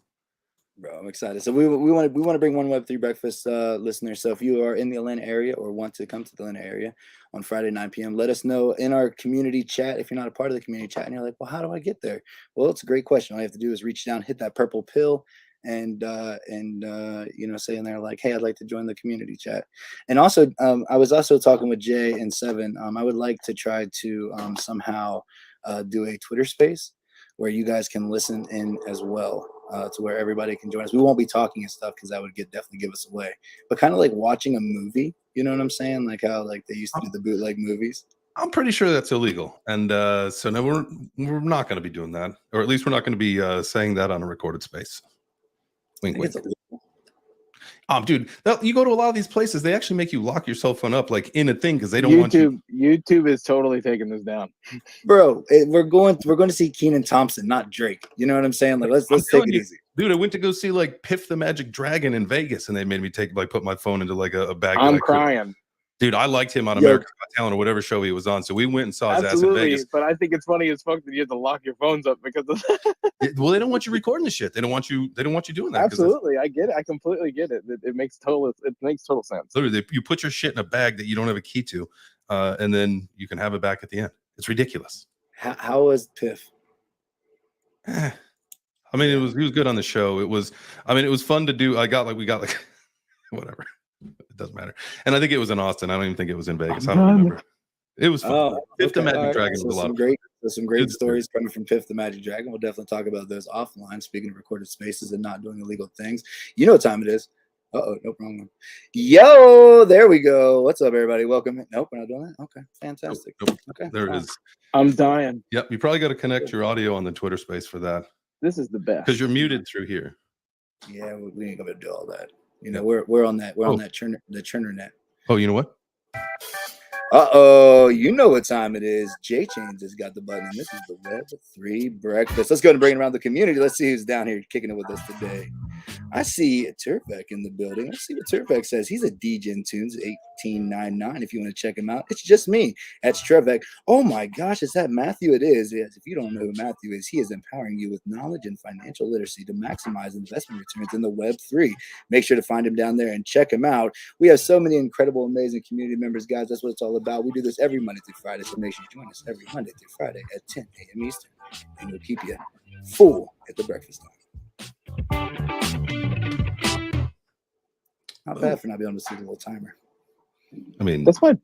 Bro, I'm excited. So we want to bring one Web3 Breakfast listener. So if you are in the Atlanta area or want to come to the Atlanta area on Friday 9 p.m., let us know in our community chat. If you're not a part of the community chat and you're like, well, how do I get there? Well, it's a great question. All you have to do is reach down, hit that purple pill, and say in there like, hey, I'd like to join the community chat. And also, I was also talking with Jay and Seven. I would like to try to somehow do a Twitter space where you guys can listen in as well, to where everybody can join us. We won't be talking and stuff because that would definitely give us away. But kind of like watching a movie, you know what I'm saying? Like how like they used to do the bootleg movies. I'm pretty sure that's illegal, and so no, we're not going to be doing that, or at least we're not going to be saying that on a recorded space. Wink, wink. Dude, you go to a lot of these places, they actually make you lock your cell phone up like in a thing because they don't want you. YouTube is totally taking this down, bro. We're going to see Kenan Thompson, not Drake. You know what I'm saying? Like let's take it easy, dude. I went to go see like Piff the Magic Dragon in Vegas, and they made me put my phone into like a bag. I'm crying. Dude, I liked him on America's Got Talent or whatever show he was on. So we went and saw his ass in Vegas. But I think it's funny as fuck that you have to lock your phones up because of well, they don't want you recording the shit. They don't want you doing that. Absolutely. I get it. I completely get it. It makes total sense. Literally, you put your shit in a bag that you don't have a key to, and then you can have it back at the end. It's ridiculous. How was Piff? I mean, he was good on the show. It was fun to do. We got whatever. It doesn't matter. And I think it was in Austin. I don't even think it was in Vegas. I don't remember. It was fun. Piff the Magic Dragon was a lot of fun. Some great stories coming from Piff the Magic Dragon. We'll definitely talk about those offline. Speaking of recorded spaces and not doing illegal things. You know what time it is. Uh-oh, nope, wrong one. Yo, there we go. What's up, everybody? Welcome. Nope, we're not doing that. Okay, fantastic. Nope. Okay. There it is. I'm dying. Yep, you probably got to connect your audio on the Twitter space for that. This is the best. Because you're muted through here. Yeah, we ain't gonna do all that. You know, we're on that. We're on that the churner net. Oh, you know what? You know what time it is. J Chains has got the button. This is the Web3 Breakfast. Let's go and bring it around the community. Let's see who's down here kicking it with us today. I see Turvek in the building. Let's see what Turvek says. He's a DJ in Tunes 1899. If you want to check him out, it's just me. That's Turvek. Oh my gosh, is that Matthew? It is. Yes. If you don't know who Matthew is, he is empowering you with knowledge and financial literacy to maximize investment returns in the Web3. Make sure to find him down there and check him out. We have so many incredible, amazing community members, guys. That's what it's all about. We do this every Monday through Friday, so make sure you join us every Monday through Friday at 10 a.m. Eastern, and we'll keep you full at the breakfast time. Not bad for not being able to see the little timer. I mean, that's my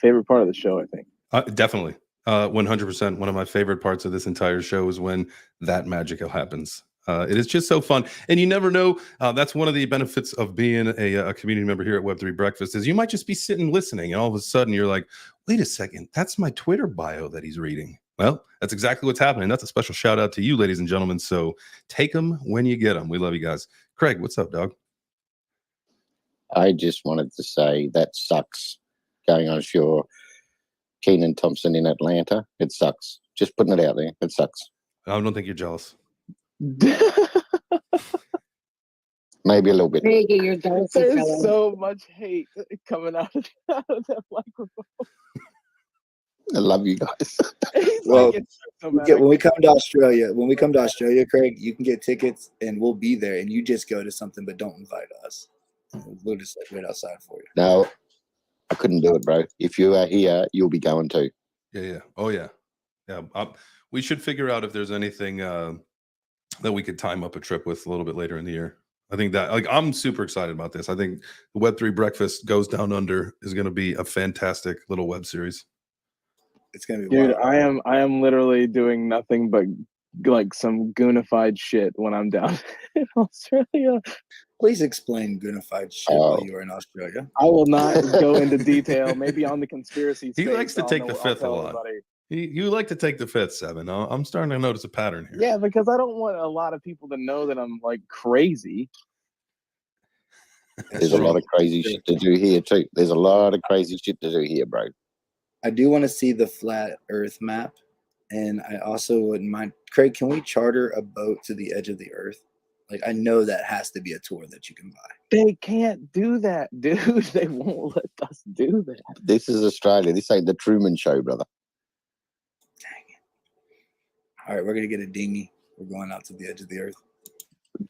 favorite part of the show, I think. Definitely. 100%. One of my favorite parts of this entire show is when that magic happens. It is just so fun. And you never know. That's one of the benefits of being a community member here at Web3 Breakfast is you might just be sitting listening and all of a sudden you're like, wait a second, that's my Twitter bio that he's reading. Well, that's exactly what's happening. That's a special shout out to you, ladies and gentlemen. So take them when you get them. We love you guys. Craig, what's up, dog? I just wanted to say that sucks going on your Kenan Thompson in Atlanta. It sucks. Just putting it out there. It sucks. I don't think you're jealous. Maybe a little bit. There's so much hate coming out of that microphone. I love you guys. Well, when we come to Australia, Craig, you can get tickets and we'll be there. And you just go to something, but don't invite us. We'll just wait outside for you. No, I couldn't do it, bro. If you are here, you'll be going too. Yeah. Oh, yeah. Yeah. We should figure out if there's anything that we could time up a trip with a little bit later in the year. I think that, I'm super excited about this. I think the Web3 Breakfast Goes Down Under is going to be a fantastic little web series. It's going to be Dude, wild. I am literally doing nothing but like some goonified shit when I'm down in Australia. Please explain goonified shit while you are in Australia. I will not go into detail. Maybe on the conspiracy. He likes to take the fifth a lot. You like to take the fifth, Seven. I'm starting to notice a pattern here. Yeah, because I don't want a lot of people to know that I'm like crazy. There's a lot of crazy shit to do here too. There's a lot of crazy shit to do here, bro. I do want to see the flat Earth map, and I also wouldn't mind. Craig, can we charter a boat to the edge of the Earth? Like, I know that has to be a tour that you can buy. They can't do that, dude. They won't let us do that. This is Australia. This ain't the Truman Show, brother. All right, we're gonna get a dinghy. We're going out to the edge of the Earth.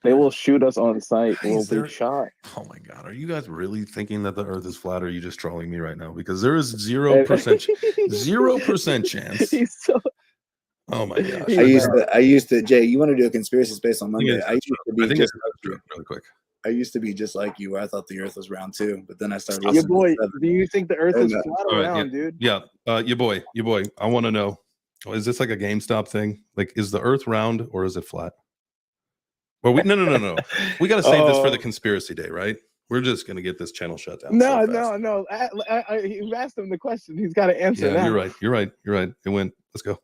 They will shoot us on site. We'll Is there- be shot. Oh my God, are you guys really thinking that the Earth is flat, or are you just trolling me right now? Because there is 0% 0% chance. He's so. Oh my gosh! I used to. Jay, you want to do a conspiracy space on Monday? I used to be just really quick. I used to be just like you, where I thought the Earth was round too, but then I started Your listening. boy, to do you think the Earth is flat All or right, round, dude? Yeah, your boy. I want to know: is this like a GameStop thing? Like, is the Earth round or is it flat? Well, no. We got to save this for the conspiracy day, right? We're just gonna get this channel shut down. No. You asked him the question. He's got to answer Yeah, that. you're right. It went. Let's go.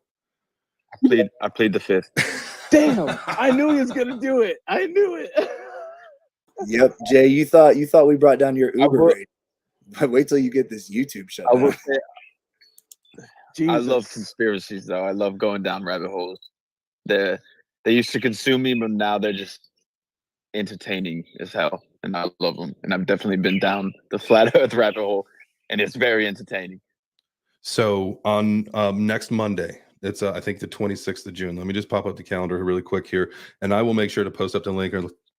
I plead the fifth. Damn! I knew he was gonna do it. I knew it. Yep, Jay, you thought we brought down your Uber rate. But wait till you get this YouTube shut I down. will say, I love conspiracies, though. I love going down rabbit holes. They used to consume me, but now they're just entertaining as hell, and I love them. And I've definitely been down the flat Earth rabbit hole, and it's very entertaining. So on next Monday, it's I think the 26th of June. Let me just pop up the calendar really quick here, and I will make sure to post up the link.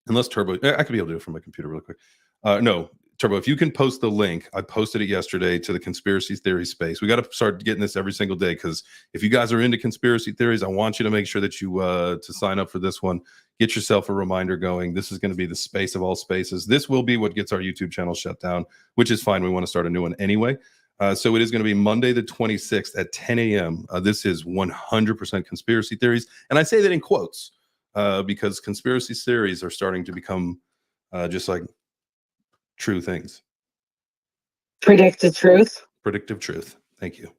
Unless Turbo, I could be able to do it from my computer really quick. No, Turbo, if you can post the link, I posted it yesterday to the conspiracy theory space. We got to start getting this every single day, because if you guys are into conspiracy theories, I want you to make sure that you to sign up for this one. Get yourself a reminder going. This is going to be the space of all spaces. This will be what gets our YouTube channel shut down, which is fine. We want to start a new one anyway. So it is going to be Monday the 26th at 10 a.m. This is 100% conspiracy theories. And I say that in quotes because conspiracy theories are starting to become just like true things. Predictive truth. Predictive truth. Thank you.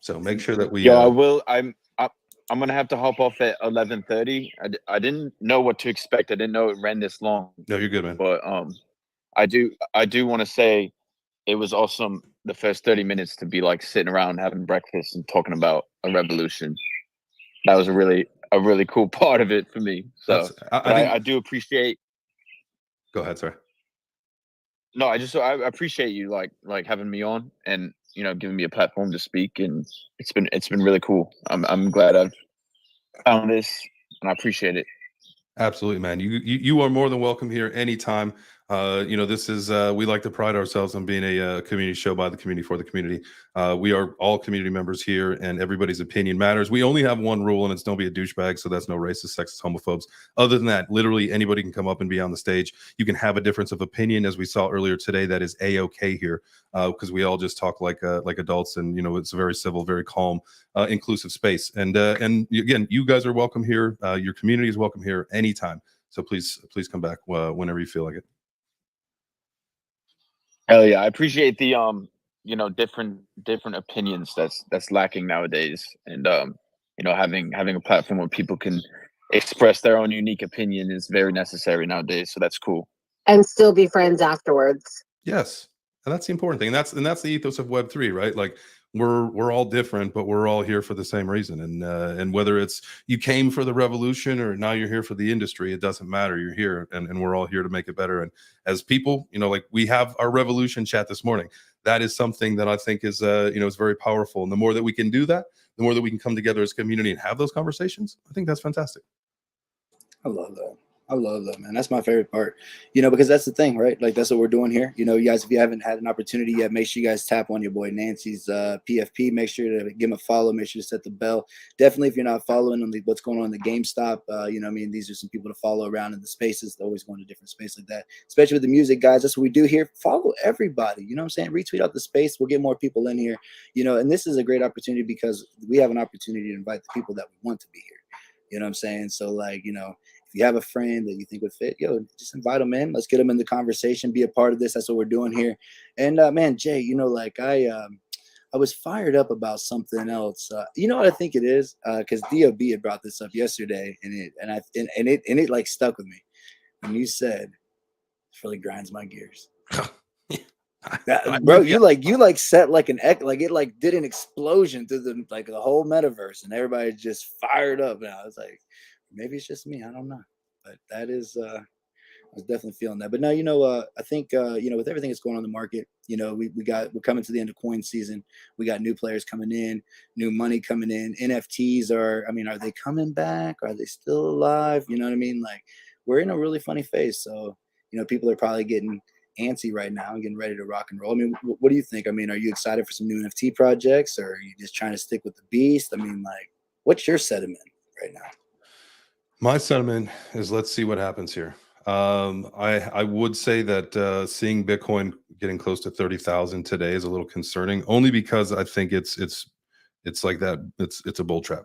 So make sure that we. Yo, I will. I'm gonna have to hop off at 11:30. I didn't know what to expect. I didn't know it ran this long. No, you're good, man. But I do want to say it was awesome the first 30 minutes to be like sitting around having breakfast and talking about a revolution. That was a really cool part of it for me. So I do appreciate. Go ahead, sorry. No, I appreciate you like having me on and giving me a platform to speak, and it's been really cool. I'm glad I've found this, and I appreciate it. Absolutely, man. You are more than welcome here anytime. This is we like to pride ourselves on being a community show by the community for the community. We are all community members here, and everybody's opinion matters. We only have one rule, and it's don't be a douchebag. So that's no racist, sexist, homophobes. Other than that, literally anybody can come up and be on the stage. You can have a difference of opinion, as we saw earlier today. That is a-okay here, because we all just talk like adults, and it's a very civil, very calm, inclusive space. And again, you guys are welcome here. Your community is welcome here anytime. So please come back whenever you feel like it. Hell yeah, I appreciate the different opinions that's lacking nowadays, and having a platform where people can express their own unique opinion is very necessary nowadays. So that's cool. And still be friends afterwards. Yes, and that's the important thing. And that's the ethos of Web3, right? Like we're all different, but we're all here for the same reason. And whether it's you came for the revolution or now you're here for the industry, it doesn't matter. You're here, and we're all here to make it better. And as people, like we have our revolution chat this morning. That is something that I think is is very powerful. And the more that we can do that, the more that we can come together as a community and have those conversations. I think that's fantastic. I love that, man. That's my favorite part, because that's the thing, right? Like, that's what we're doing here. You guys, if you haven't had an opportunity yet, make sure you guys tap on your boy Nancy's PFP. Make sure to give him a follow. Make sure to set the bell. Definitely, if you're not following on what's going on in the GameStop, these are some people to follow around in the spaces. They're always going to different spaces like that, especially with the music, guys. That's what we do here. Follow everybody. You know what I'm saying? Retweet out the space. We'll get more people in here, and this is a great opportunity because we have an opportunity to invite the people that we want to be here. You know what I'm saying? So, if you have a friend that you think would fit, just invite them in. Let's get them in the conversation. Be a part of this. That's what we're doing here. And man, Jay, I was fired up about something else. You know what I think it is? Because DOB had brought this up yesterday, and it like stuck with me. And you said really grinds my gears. I Bro, mean, you like set like an like it like did an explosion through the like the whole metaverse, and everybody just fired up now. It's like maybe it's just me, I don't know, but that is I was definitely feeling that. But no, I think with everything that's going on in the market, we're coming to the end of coin season. We got new players coming in, new money coming in. NFTs are they coming back? Are they still alive? You know what I mean? Like we're in a really funny phase. So, people are probably getting antsy right now and getting ready to rock and roll. I mean, what do you think? I mean, are you excited for some new NFT projects, or are you just trying to stick with the beast? I mean, like, what's your sentiment right now? my sentiment is let's see what happens here. I would say that seeing Bitcoin getting close to 30,000 today is a little concerning, only because I think it's like that. It's a bull trap,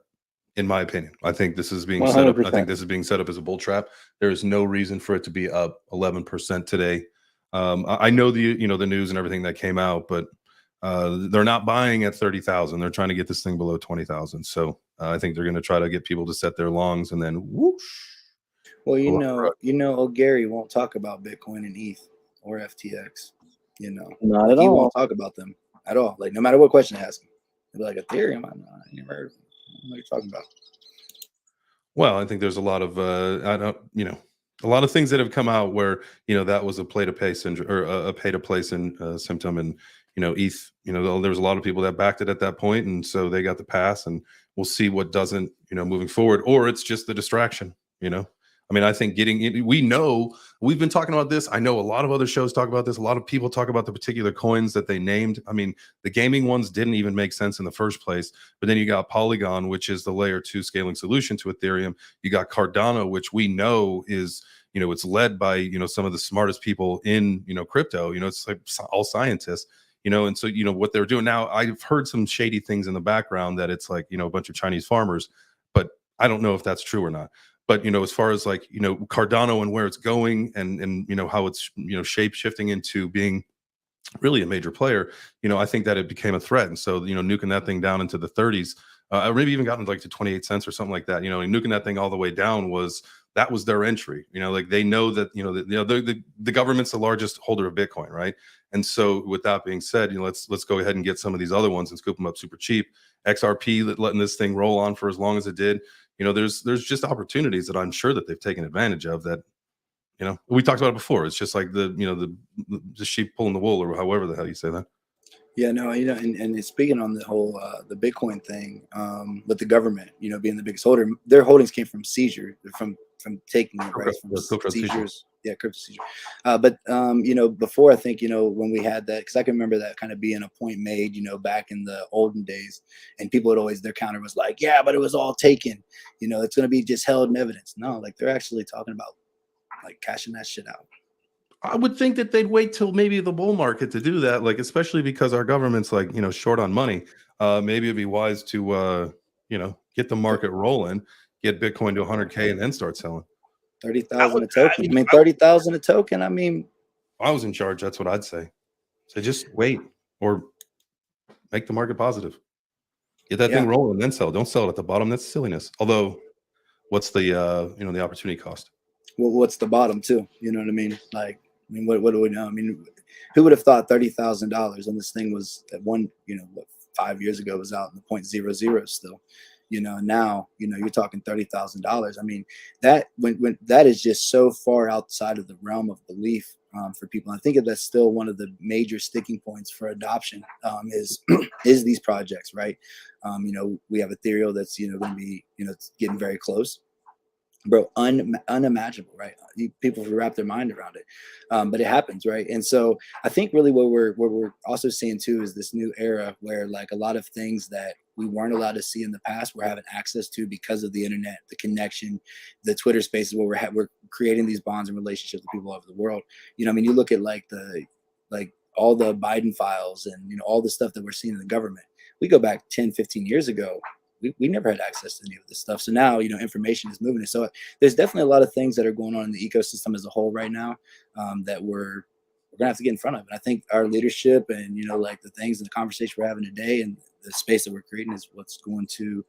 in my opinion. I think this is being set up. I think 100%. this is being set up as a bull trap. There is no reason for it to be up 11% today. I know the news and everything that came out, but they're not buying at 30,000. They're trying to get this thing below 20,000. So I think they're going to try to get people to set their longs, and then whoosh. Well, Gary won't talk about Bitcoin and ETH or FTX. Not at He all. won't talk about them at all. Like no matter what question I ask him, he'll be like Ethereum. I never heard of them. I don't know what you're talking about. Well, I think there's a lot of a lot of things that have come out where that was a play to pay syndrome, or a pay to play symptom, and ETH. There was a lot of people that backed it at that point, and so they got the pass, and we'll see what doesn't moving forward, or it's just the distraction. I mean, I think we know we've been talking about this. I know a lot of other shows talk about this. A lot of people talk about the particular coins that they named. I mean, the gaming ones didn't even make sense in the first place. But then you got Polygon, which is the layer 2 scaling solution to Ethereum. You got Cardano, which we know is, it's led by, some of the smartest people in, crypto. It's like all scientists. And so, what they're doing now, I've heard some shady things in the background that it's like, a bunch of Chinese farmers, but I don't know if that's true or not. But as far as like Cardano and where it's going, and how it's shape shifting into being really a major player, I think that it became a threat, and so nuking that thing down into the 30s, or maybe even gotten like to 28 cents or something like that. And nuking that thing all the way down was their entry. Like they know that the government's the largest holder of Bitcoin, right? And so with that being said, let's go ahead and get some of these other ones and scoop them up super cheap. XRP letting this thing roll on for as long as it did. There's just opportunities that I'm sure that they've taken advantage of that, we talked about it before. It's just like the sheep pulling the wool, or however the hell you say that. Yeah, no, and speaking on the whole the Bitcoin thing, with the government, being the biggest holder, their holdings came from seizure, from taking it, right? From seizures. Yeah, crypto seizure. But before, I think, when we had that, because I can remember that kind of being a point made, back in the olden days, and people would always, their counter was like, yeah, but it was all taken. It's going to be just held in evidence. No, like they're actually talking about like cashing that shit out. I would think that they'd wait till maybe the bull market to do that, like especially because our government's like short on money. Maybe it'd be wise to get the market rolling, get Bitcoin to 100K, and then start selling. 30,000 a token. I mean, 30,000 a token. I mean, if I was in charge, that's what I'd say. So just wait, or make the market positive. Get that thing rolling, then sell. Don't sell it at the bottom. That's silliness. Although, what's the the opportunity cost? Well, what's the bottom too? You know what I mean? Like, I mean, what do we know? I mean, who would have thought $30,000 and this thing was at 5 years ago was out in the 0.00 still, and now, you're talking $30,000. I mean, that when that is just so far outside of the realm of belief for people. And I think that's still one of the major sticking points for adoption is these projects, right? We have Ethereum that's, going to be, it's getting very close. Bro, unimaginable, right? People wrap their mind around it, but it happens, right? And so I think really what we're also seeing too is this new era where like a lot of things that we weren't allowed to see in the past, we're having access to because of the internet, the connection, the Twitter spaces where we're creating these bonds and relationships with people all over the world. I mean, you look at like all the Biden files and all the stuff that we're seeing in the government. We go back 10, 15 years ago. We never had access to any of this stuff. So now, information is moving. So there's definitely a lot of things that are going on in the ecosystem as a whole right now that we're going to have to get in front of. And I think our leadership and, like the things and the conversation we're having today and the space that we're creating is what's going to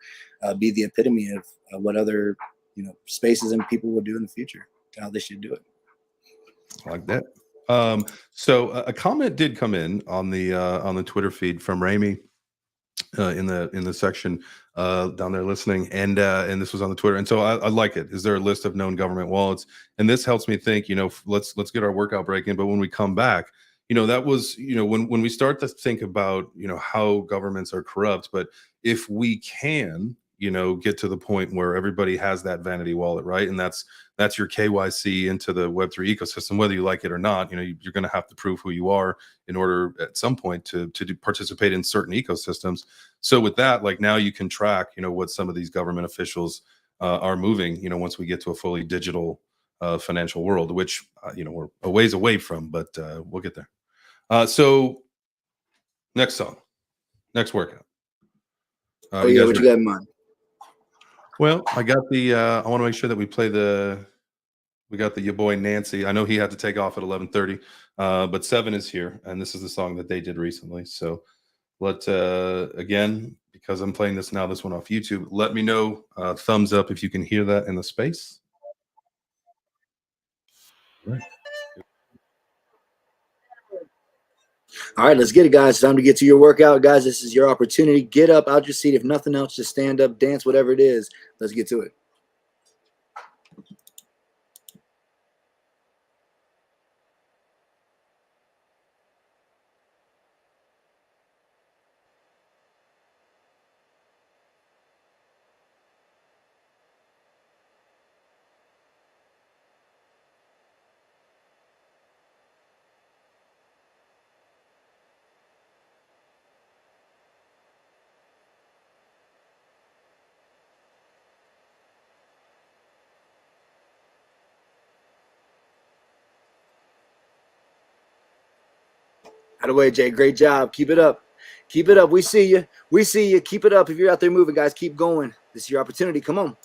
be the epitome of what other, spaces and people will do in the future, how they should do it. I like that. So a comment did come in on the Twitter feed from Ramy in the section down there listening, and this was on the Twitter, and so I like it. Is there a list of known government wallets? And this helps me think. Let's get our workout break in. But when we come back, that was when we start to think about how governments are corrupt. But if we can get to the point where everybody has that vanity wallet, right? And that's your KYC into the Web3 ecosystem, whether you like it or not. You're going to have to prove who you are in order at some point to participate in certain ecosystems. So with that, like now you can track, what some of these government officials are moving, once we get to a fully digital financial world, which, we're a ways away from, but we'll get there. So next song, next workout. What you got in mind? Well, I got I want to make sure that we play we got your boy Nancy. I know he had to take off at 11:30, but 7 is here, and this is the song that they did recently. So again, because I'm playing this one off YouTube, let me know, thumbs up if you can hear that in the space. Right. All right, let's get it, guys. Time to get to your workout, guys. This is your opportunity. Get up out your seat. If nothing else, just stand up, dance, whatever it is. Let's get to it. Out of the way, Jay. Great job. Keep it up. Keep it up. We see you. We see you. Keep it up. If you're out there moving, guys, keep going. This is your opportunity. Come on.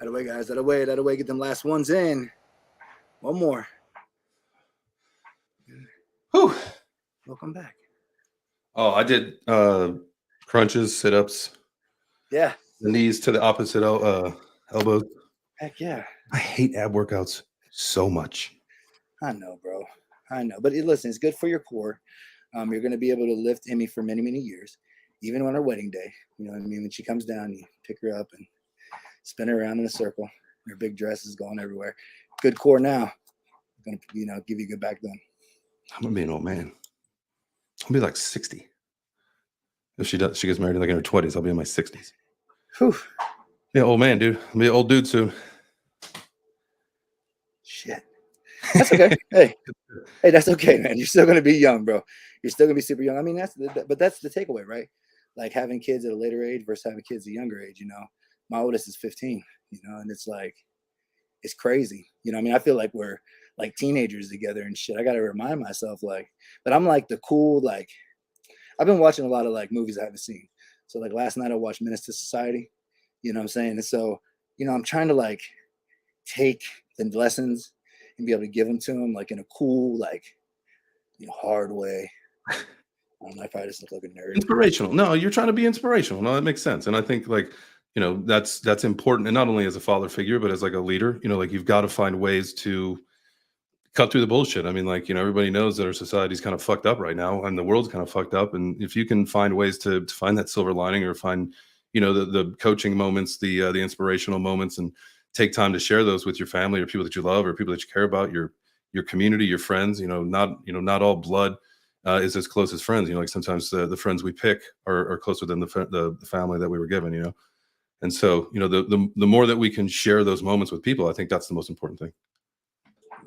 Out of the way, guys. Out of the way. Out of the way. Get them last ones in. One more. Whew. Welcome back. Oh, I did crunches, sit-ups. Yeah. The knees to the opposite elbows. Heck yeah. I hate ab workouts so much. I know, bro. I know. But listen, it's good for your core. You're going to be able to lift Emmy for many, many years, even on her wedding day. You know what I mean? When she comes down, you pick her up and spin her around in a circle. Her big dress is going everywhere. Good core now. I'm going to, give you a good back then. I'm going to be an old man. I'll be like 60. If she gets married like in her 20s, I'll be in my 60s. Whew. Yeah, old man, dude. I'll be an old dude soon. Shit. That's okay. hey, that's okay, man. You're still going to be young, bro. You're still going to be super young. I mean, that's the takeaway, right? Like having kids at a later age versus having kids at a younger age, My oldest is 15, and it's like, it's crazy. I mean, I feel like we're like teenagers together and shit. I got to remind myself, but I'm like the cool, I've been watching a lot of movies I haven't seen. So last night I watched Menace to Society, you know what I'm saying? And so, I'm trying to take the lessons and be able to give them to them in a cool, hard way. I don't know if I just look like a nerd. Inspirational. No, you're trying to be inspirational. No, that makes sense. And I think that's important. And not only as a father figure, but as a leader, you've got to find ways to cut through the bullshit. I mean, everybody knows that our society's kind of fucked up right now and the world's kind of fucked up. And if you can find ways to find that silver lining or find, the coaching moments, the inspirational moments, and take time to share those with your family or people that you love or people that you care about, your community, your friends, not all blood is as close as friends. You know, like sometimes the friends we pick are closer than the family that we were given. You know, and so you know the more that we can share those moments with people, I think that's the most important thing.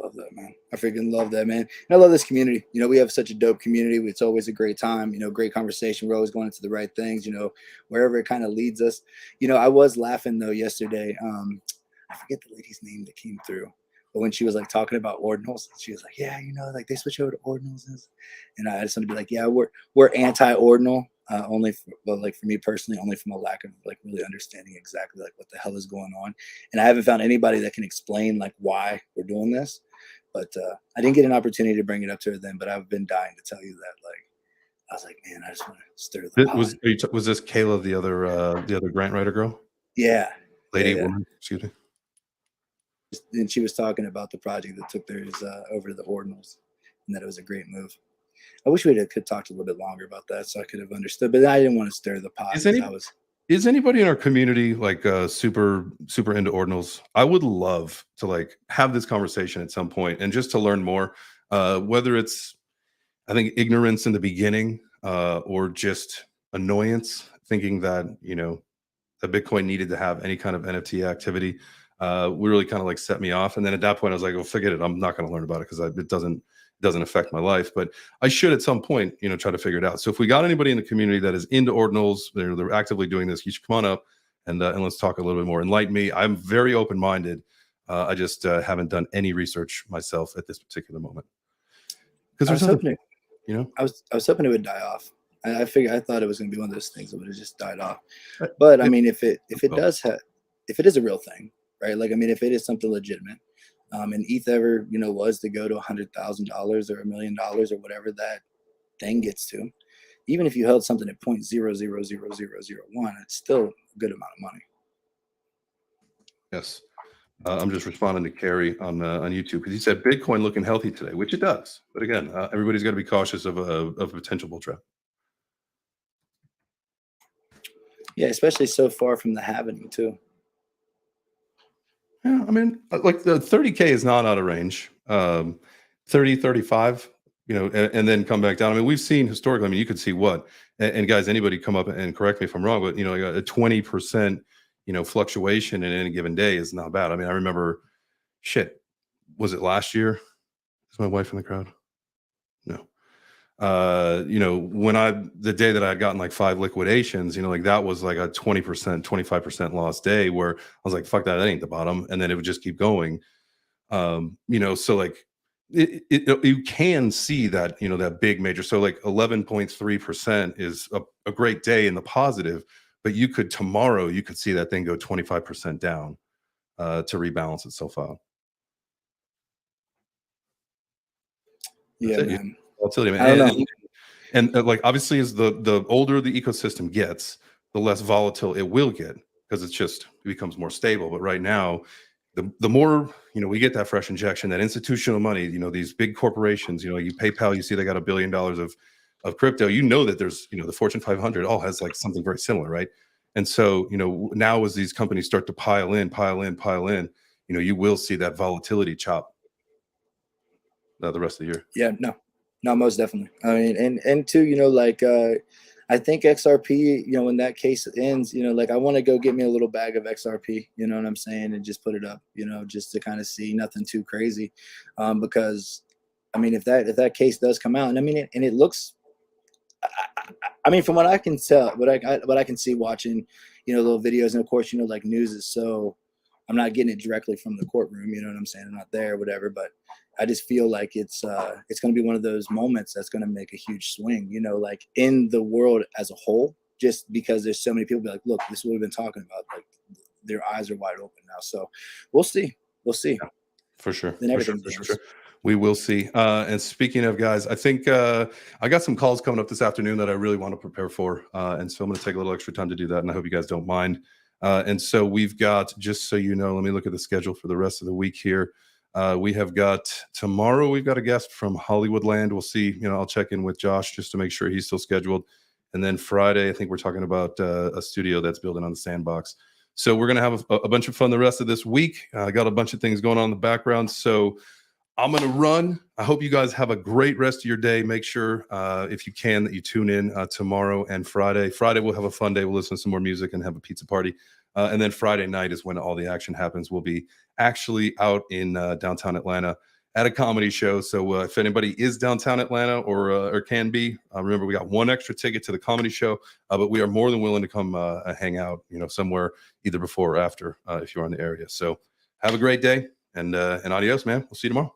Love that, man. I freaking love that, man. And I love this community. You know, we have such a dope community. It's always a great time, you know, great conversation. We're always going into the right things, you know, wherever it kind of leads us. You know, I was laughing though yesterday. I forget the lady's name that came through, but when she was like talking about ordinals, she was like, yeah, you know, like they switch over to ordinals. And I just want to be like, yeah, we're anti-ordinal. Only for, well, like for me personally, only from a lack of like really understanding exactly like what the hell is going on. And I haven't found anybody that can explain like why we're doing this. But I didn't get an opportunity to bring it up to her then, but I've been dying to tell you that. Like, I was like, man, I just want to stir the pot. Was this Kayla, the other grant writer girl? Yeah. Lady, yeah. woman, excuse me. And she was talking about the project that took theirs over to the ordinals, and that it was a great move. I wish we could talk a little bit longer about that so I could have understood, but I didn't want to stir the pot. Is anybody in our community like super into ordinals? I would love to like have this conversation at some point and just to learn more, whether it's I think ignorance in the beginning or just annoyance, thinking that you know that Bitcoin needed to have any kind of NFT activity. Really kind of like set me off, and then at that point I was like, "Oh, forget it. I'm not going to learn about it because it doesn't affect my life." But I should at some point, you know, try to figure it out. So if we got anybody in the community that is into ordinals, they're actively doing this, you should come on up and let's talk a little bit more. Enlighten me. I'm very open minded. I just haven't done any research myself at this particular moment. Because there's something, you know, I was hoping it would die off. I thought it was going to be one of those things that would have just died off. But I mean, if it is a real thing, right? Like, I mean, if it is something legitimate, and ETH ever, you know, was to go to $100,000 or $1 million or whatever that thing gets to, even if you held something at 0.000001, it's still a good amount of money. Yes. I'm just responding to Kerry on YouTube because he said Bitcoin looking healthy today, which it does. But again, everybody's got to be cautious of a potential bull trap. Yeah, especially so far from the halving too. Yeah, I mean, like the 30K is not out of range. 30, 35, you know, and then come back down. I mean, we've seen historically, I mean, you could see what, and guys, anybody come up and correct me if I'm wrong, but, you know, like a 20%, you know, fluctuation in any given day is not bad. I mean, I remember, was it last year? Is my wife in the crowd? No. You know, the day that I had gotten like 5 liquidations, you know, like that was like a 20%, 25% loss day where I was like, fuck that ain't the bottom. And then it would just keep going. You know, so like you can see that, you know, that big major. So like 11.3% is a great day in the positive, but tomorrow you could see that thing go 25% down to rebalance itself out. Yeah, man. I'll tell you, man. And like obviously, as the older the ecosystem gets, the less volatile it will get because it becomes more stable. But right now, the more you know, we get that fresh injection, that institutional money. You know, these big corporations. You know, you PayPal, you see they got $1 billion of crypto. You know that there's, you know, the Fortune 500 all has like something very similar, right? And so, you know, now as these companies start to pile in, you know, you will see that volatility chop the rest of the year. Yeah, no, most definitely. I mean, and too, you know, like I think XRP, you know, when that case ends, you know, like I want to go get me a little bag of XRP, you know what I'm saying, and just put it up, you know, just to kind of see, nothing too crazy, because I mean, if that case does come out, and I mean, and it looks, I mean, from what I can tell, what I can see watching, you know, little videos, and of course, you know, like news is so, I'm not getting it directly from the courtroom, you know what I'm saying? I'm not there, whatever, but I just feel like it's going to be one of those moments that's going to make a huge swing, you know, like in the world as a whole, just because there's so many people be like, look, this is what we've been talking about. Like their eyes are wide open now. So we'll see. Yeah, for sure. Then For sure. We will see. And speaking of guys, I think I got some calls coming up this afternoon that I really want to prepare for. And so I'm going to take a little extra time to do that. And I hope you guys don't mind. And so we've got, just so you know, let me look at the schedule for the rest of the week here. We have got tomorrow, we've got a guest from Hollywoodland. We'll see, you know, I'll check in with Josh just to make sure he's still scheduled. And then Friday, I think we're talking about a studio that's building on the sandbox. So we're going to have a bunch of fun the rest of this week. I got a bunch of things going on in the background. So I'm going to run. I hope you guys have a great rest of your day. Make sure, if you can, that you tune in tomorrow and Friday. Friday, we'll have a fun day. We'll listen to some more music and have a pizza party. And then Friday night is when all the action happens. We'll be actually out in downtown Atlanta at a comedy show. So if anybody is downtown Atlanta or can be, remember we got one extra ticket to the comedy show, but we are more than willing to come hang out, somewhere either before or after if you're in the area. So have a great day and adios, man. We'll see you tomorrow.